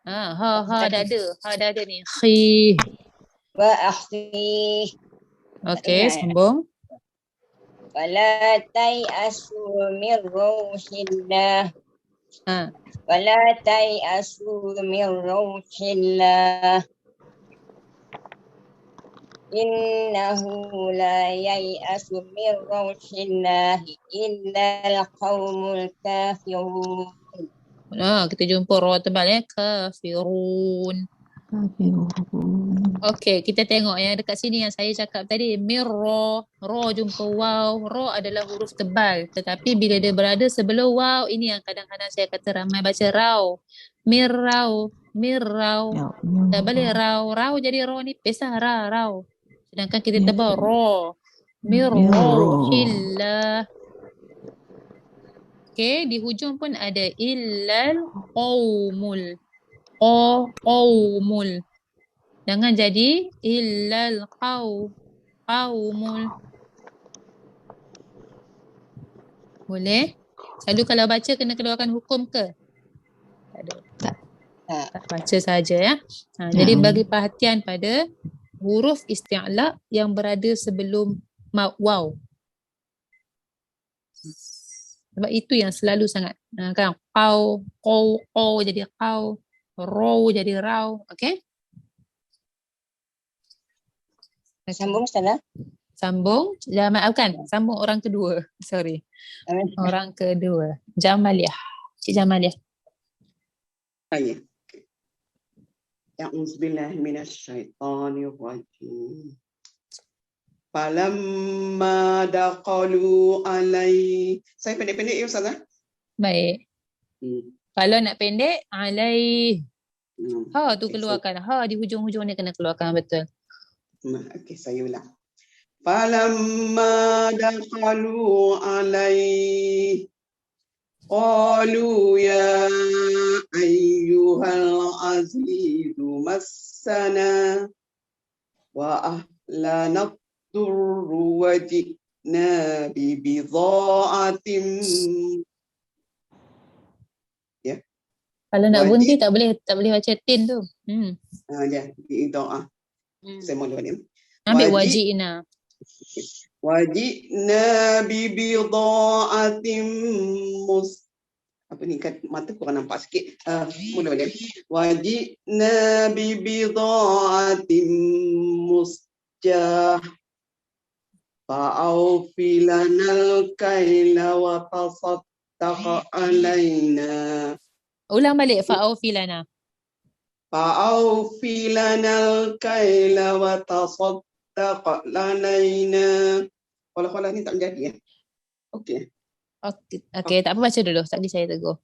Ha dah ada. Ha dah ada ni. Khi. وأخيه. Okey, sambung. ولا تيأسوا من روح الله. ولا تيأسوا من روح الله إنه لا ييأس من روح الله إلا القوم الكافرون. Kita jumpa ra tebal ya. Kafirun. Okey, kita tengok yang dekat sini yang saya cakap tadi. Mirra. Ra jumpa waw. Ra adalah huruf tebal. Tetapi bila dia berada sebelum waw, ini yang kadang-kadang saya kata ramai baca raw. Mirrau. Mirrau. Tak boleh raw. Raw jadi ra ni pesah ra. Raw. Sedangkan kita tebal ra. Mirrauhillah. Okey, di hujung pun ada illal qaumul. Qaumul. Jangan jadi illal qaumul. Boleh? Selalu kalau baca kena keluarkan hukum ke? Tak ada. Tak baca saja ya. Jadi bagi perhatian pada huruf isti'la yang berada sebelum waw. Sebab itu yang selalu sangat kan qaw jadi qaw, raw jadi raw. Okey? Sambung Ustazah. Sambung. Maafkan, sambung orang kedua. Sorry. Orang kedua. Jamaliah. Cik Jamaliah. Baik. A'udzubillahi minasyaitonir rajim. Falamma daqalu alai. Saya pendek-pendek ya Ustazah? Baik. Kalau nak pendek, alai. Ha tu keluarkan. Ha di hujung-hujung ni kena keluarkan betul. Okey, saya ulang. Falamma daqalu alai. Qalu ya ayyuhal azizu massana wa ahlana durru wa ji'na bi bidha'atin. Ya. Kalau nak bunti tak boleh baca tin tu. Ya, bidha'ah. Saya mula ni. Ambil wajibna. Wajibna bi bidha'atin apa ni kat mata kurang nampak sikit. Mula balik. Wajibna bi bidha'atin musjah fa'awfi lanal kaila wa tasaddaq alaina. Ulang balik fa'awfi lana. Fa'awfi lanal kaila wa tasaddaq alaina. Kalau ni tak menjadi ya. Okey. Okey, tak apa baca dulu. Tadi saya tegur.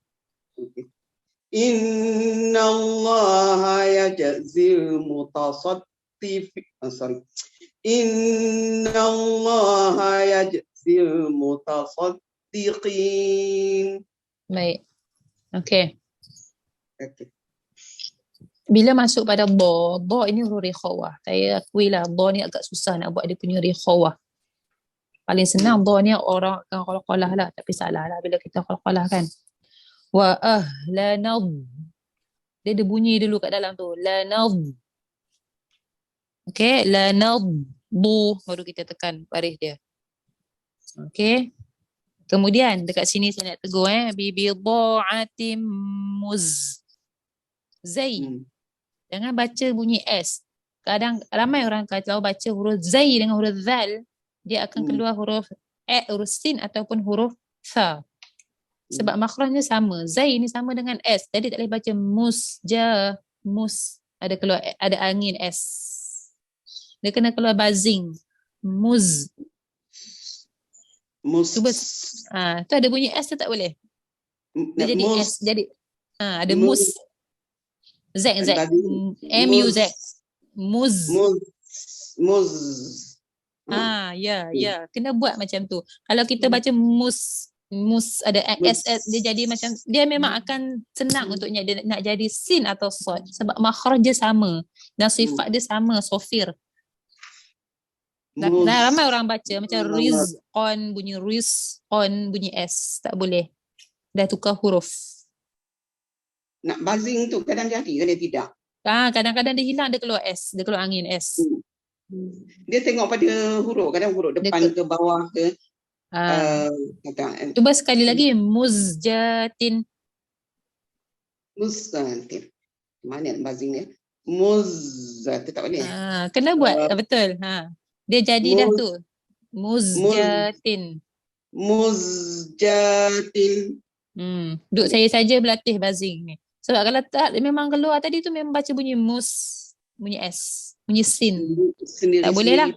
Okay. Inna Allah yajzil mutasaddiq. Inna Allah yajzil mutasaddiqin. Baik. Okey. Bila masuk pada dha ini huruf rikhawah. Saya akuilah dha ni agak susah nak buat dia punya rikhawah. Paling senang dha ni orang akan qalqalah lah, tapi salah lah bila kita qalqalah kan. Wa ahlanad. Dia ada bunyi dulu kat dalam tu. Lanad. Okey, lanad bu baru kita tekan baris dia. Okey. Kemudian dekat sini saya nak tegur bi bidha'atim zai. Jangan baca bunyi S. Kadang ramai orang kalau baca huruf zai dengan huruf zal, dia akan keluar huruf huruf sin ataupun huruf tha. Sebab makhrajnya sama. Zai ni sama dengan S. Jadi tak boleh baca mus. Ada keluar, ada angin S. Dia kena keluar buzzing. Cuba. Tu ada bunyi S tu tak boleh. Dia jadi S. Jadi ada mus. Z. M-U-Z. Muz. Ya. Kena buat macam tu. Kalau kita baca mus ada SS, dia jadi macam, dia memang akan senang untuknya dia nak jadi sin atau sod sebab makhraj dia sama dan sifat dia sama, sofir. Ramai orang baca macam rizqon, bunyi rizqon, bunyi S, tak boleh. Dah tukar huruf. Nak buzzing tu kadang jadi ke dia tidak? Kadang-kadang dia hilang, dia keluar S, dia keluar angin S. Dia tengok pada huruf, kadang huruf depan ke bawah ke. Cuba sekali lagi, muzjatin. Muzjatin. Mana buzzing dia? Muzjatin tak boleh. Kena buat, betul. Dia jadi dah tu. Muzjatin. Muzjatin. Duk saya saja berlatih buzzing ni. Sebab kalau tak, memang keluar tadi tu memang baca bunyi bunyi S, bunyi sin. Tak boleh lah.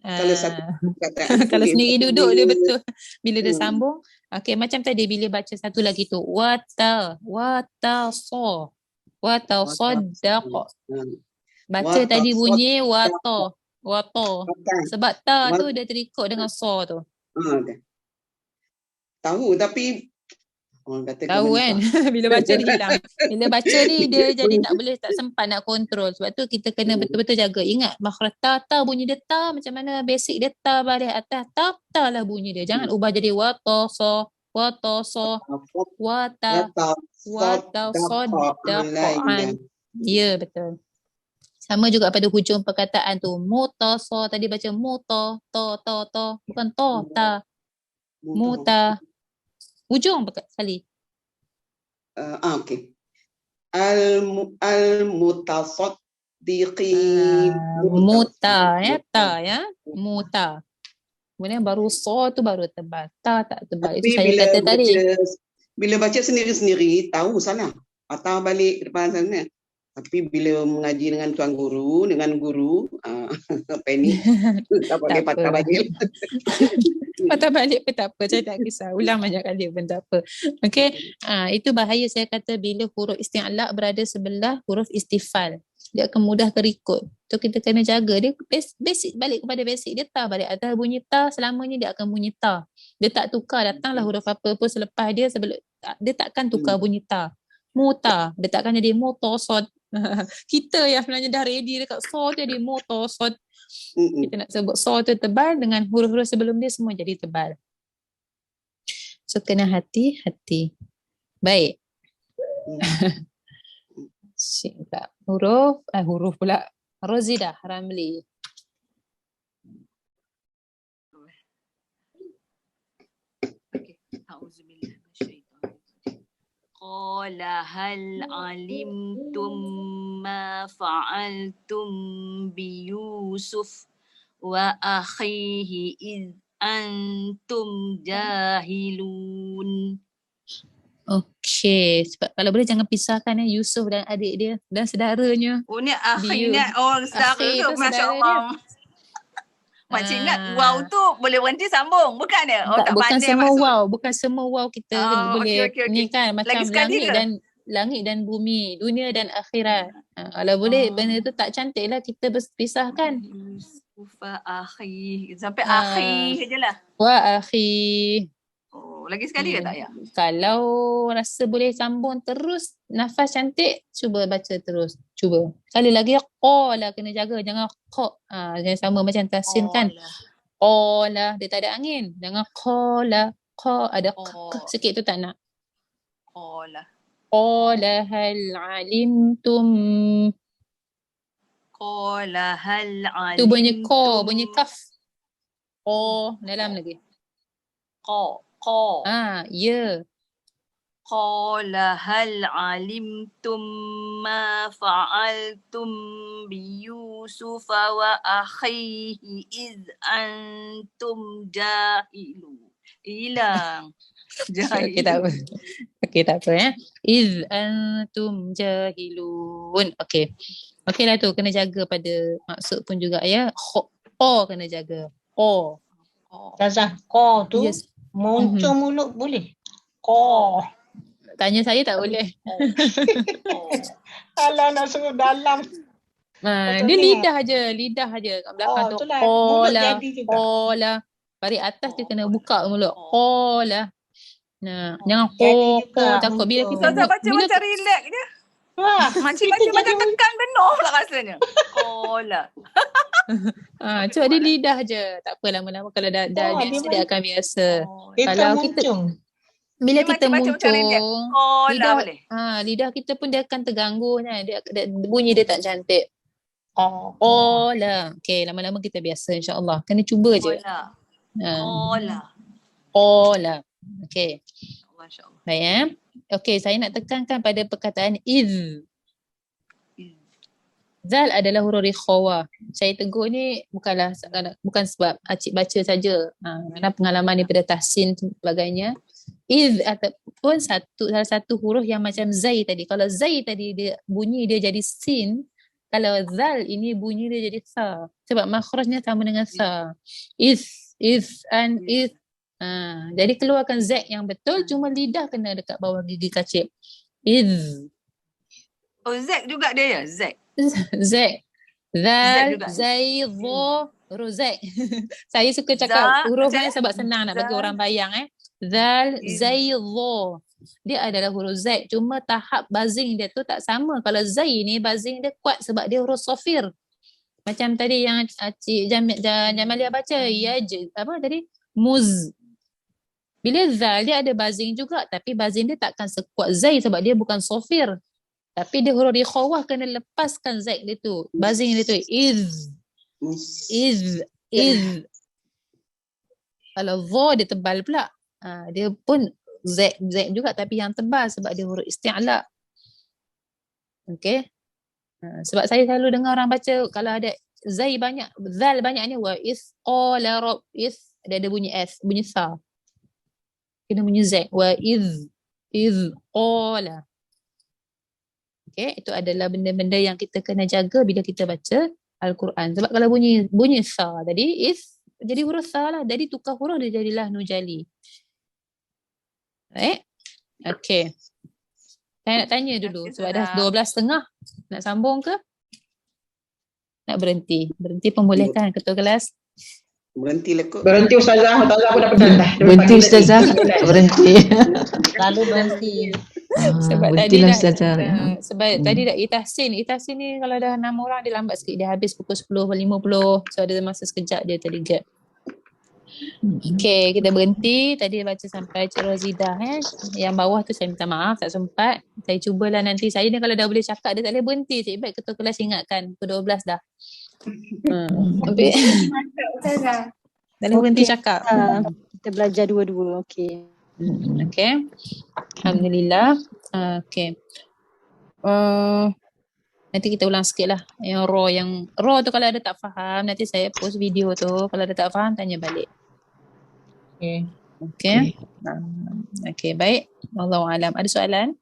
Kalau satu kata kalau sendiri duduk dia betul. Bila dia sambung, okey, macam tadi bila baca satu lagi tu, wata saddaq. Baca tadi bunyi wato. Sebab ta tu dia terikut dengan so tu. Tahu tapi tahu kan. Bila baca dia hilang. Bila baca ni dia jadi tak sempat nak kontrol. Sebab tu kita kena betul-betul jaga. Ingat makhraj ta bunyi dia ta macam mana basic dia ta baris atas ta lah bunyi dia. Jangan ubah jadi wata so wata soddaqan. Ya, betul. Sama juga pada hujung perkataan tu. Mutaso tadi baca muta to bukan to ta. Muta. Hujung sekali. Okey. Al-mutasaddiqin. Muta ya, ta ya. Muta. Kemudian baru so tu baru tebal. Ta tak tebal. Itu saya kata tadi. Bila baca sendiri-sendiri tahu salah. Patah balik depan sana. Tapi bila mengaji dengan tuan guru, dengan guru, panik. Tak boleh patah balik. Patah balik pun tak apa, saya tak kisah. Ulang banyak kali pun tak apa. Okey, itu bahaya saya kata bila huruf isti'la berada sebelah huruf istifal. Dia akan mudah terikut. So kita kena jaga. Dia basic balik kepada basic. Dia ta balik atas bunyi ta, selamanya dia akan bunyi ta. Dia tak tukar, datanglah huruf apa pun selepas dia, dia takkan tukar bunyi ta. Muta, dia takkan jadi mutosod. Kita yang sebenarnya dah ready dekat so tu jadi mutosod. Kita nak sebut so tu tebal dengan huruf-huruf sebelum dia semua jadi tebal. So kena hati-hati. Baik. Tak. Huruf pula. Rozidah Ramli. Qala hal alimtum ma fa'altum bi Yusuf wa akhihi id antum jahilun. Okey, sebab kalau boleh jangan pisahkan Yusuf dan adik dia dan saudaranya. Oh ni akhi ingat orang saudara tu, masya-Allah. Makcik ingat wow tu boleh berhenti sambung, bukan dia? Tak, bukan semua maksud. Bukan semua wow kita boleh okay. Ni kan macam langit dan bumi, dunia dan akhirat. Kalau boleh benda tu tak cantik lah kita pisahkan. Yusufa akhi, sampai akhi sajalah. Wa akhi. Lagi sekali ke tak ya? Kalau rasa boleh sambung terus, nafas cantik, cuba baca terus. Cuba. Sekali lagi, qala kena jaga. Jangan qa. Jangan sama macam tasin kan. Qala. Dia tak ada angin. Jangan qala. Qa ada sikit tu tak nak. Qala. Qala hal alimtum. Qala hal alimtum. Tu bunyi qa, bunyi kaf. Qa, dalam lagi. Qa. Ya. Qala hal alimtum ma fa'altum bi Yusuf wa akhihi iz antum jahilun. Hilang. Jahilun. Okey tak apa ya. Iz antum jahilun. Okey lah tu, kena jaga pada maksud pun juga ya. Qa kena jaga. Qa. Tazah qa tu muncul mulut boleh? Qa. Tanya saya tak boleh. Alah nak suruh dalam. Dia lidah je kat belakang tu. Itulah. Mulut Qala, jadi juga. qala. Baris atas dia kena buka mulut. Qala. Nah, jangan Jadi ko juga takut bila kita Ustazah baca bila macam relax je. Wah, Makcik baca macam tekan benar pula rasanya. Kola. Cuba dia lidah je. Tak apa lama-lama kalau dah biasa dia akan biasa. Kalau kita bila Dia kita baca macam relax. muncung, Kola boleh. lidah kita pun dia akan terganggu kan. Bunyi dia tak cantik. Qala. Okey, lama-lama kita biasa insya-Allah. Kena cuba je. Qala. Okey. Masya-Allah. Baik Okey, saya nak tekankan pada perkataan iz. Zal adalah huruf rikhawah. Saya tegur ni bukan sebab acik baca saja. Kerana pengalaman daripada tahsin dan sebagainya. Iz ataupun salah satu huruf yang macam zai tadi. Kalau zai tadi dia bunyi dia jadi sin. Kalau zal ini bunyi dia jadi sa. Sebab makhrajnya sama dengan sa. Iz and iz. Jadi keluarkan Z yang betul, cuma lidah kena dekat bawah gigi kacip. Iz. Oh, Z juga dia ya? Z. Z. Zal, Zai, Dho, Rozek. Saya suka cakap huruf ni sebab senang nak bagi orang bayang. Zal, Zai, Dho. Dia adalah huruf Z. Cuma tahap buzzing dia tu tak sama. Kalau Zai ni buzzing dia kuat sebab dia huruf sofir. Macam tadi yang Cik Jamalia baca. Apa tadi? Muz. Bila zal dia ada buzzing juga, tapi buzzing dia takkan sekuat zai sebab dia bukan sofir. Tapi dia huruf rikhawah kena lepaskan zai dia tu. Buzzing dia tu iz. Kalau dha dia tebal pula. Dia pun z juga tapi yang tebal sebab dia huruf isti'la. Okey. Sebab saya selalu dengar orang baca kalau ada zai banyak, zal banyak ni wa is qala rabb is ada bunyi s, bunyi sa. Kena bunyi Z. Wa iz qala. Okay, itu adalah benda-benda yang kita kena jaga bila kita baca Al-Quran. Sebab kalau bunyi sa tadi, iz jadi huruf sa lah. Jadi tukar huruf dia jadilah nujali. Baik. Okay. Saya nak tanya dulu sebab dah 12.30. Nak sambung ke? Nak berhenti? Berhenti pun boleh kan ketua kelas? Berhenti lah kot. Berhenti Ustazah. Ustazah aku dah penat dah. Berhenti Ustazah. Berhenti. Lalu berhenti. Sebab berhentilah Ustazah. Sebab tadi dah Itahsin ni kalau dah 6 orang dia lambat sikit. Dia habis pukul 10.50. So ada masa sekejap dia tadi gap. Okay, kita berhenti. Tadi baca sampai Cik Rozidah. Yang bawah tu saya minta maaf, tak sempat. Saya cubalah nanti. Saya ni kalau dah boleh cakap, dia tak boleh berhenti. Cik baik ketua kelas ingatkan. Pukul 12 dah. Sampai tak boleh berhenti cakap. Kita belajar dua-dua. Okay. Okay. Alhamdulillah. Okay. Nanti kita ulang sikit lah. Yang raw tu kalau ada tak faham, nanti saya post video tu. Kalau ada tak faham, tanya balik. Okay. Okay, baik. Wallahualam. Ada soalan?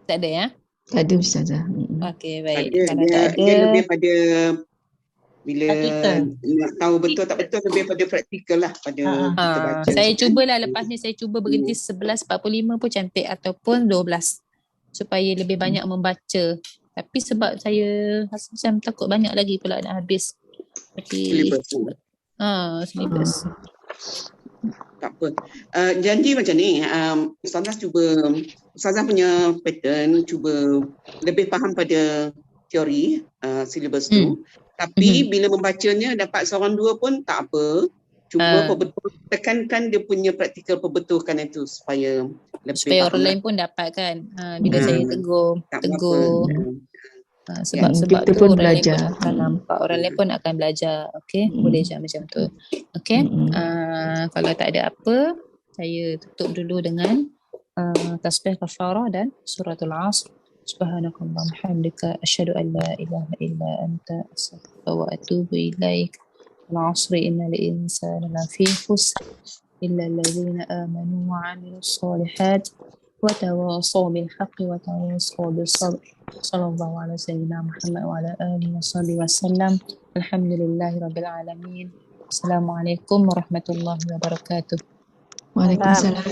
Tak ada ya? Tak ada Ustazah. Okay, baik. Dia lebih pada bila nak tahu betul tak betul lebih pada praktikal lah pada kita baca. Saya cubalah lepas ni saya cuba berhenti 11.45 pun cantik ataupun 12 supaya lebih banyak membaca. Tapi sebab saya rasa macam takut banyak lagi pula nak habis. Tapi syllabus. Tak apa. Janji macam ni, Ustazah punya pattern cuba lebih faham pada teori syllabus tu. Tapi bila membacanya dapat seorang dua pun tak apa. Cuma tekankan dia punya praktikal perbetulkan itu supaya lebih supaya orang lain pun dapat kan. Bila saya tegur. Sebab kita tu pun orang belajar. lain pun akan nampak. Orang lain pun akan belajar. Okay, boleh je macam tu. Okay, kalau tak ada apa, saya tutup dulu dengan tasbih kafarah dan suratul Asr. Subhanakallahumma hamdika asyhadu an la ilaha illa anta astaghfiruka wa atubu ilaik. Al-'asri innal insana lafi khusr illa alladhina amanu wa 'amilus solihat wa tawasaw bil haqqi wa tawasaw bis sabr. Sallallahu ala sayyidina Muhammad wa ala alihi wa sahbihi wasallam. Alhamdulillahi rabbil alamin. Assalamualaikum warahmatullahi wabarakatuh. Waalaikumsalam.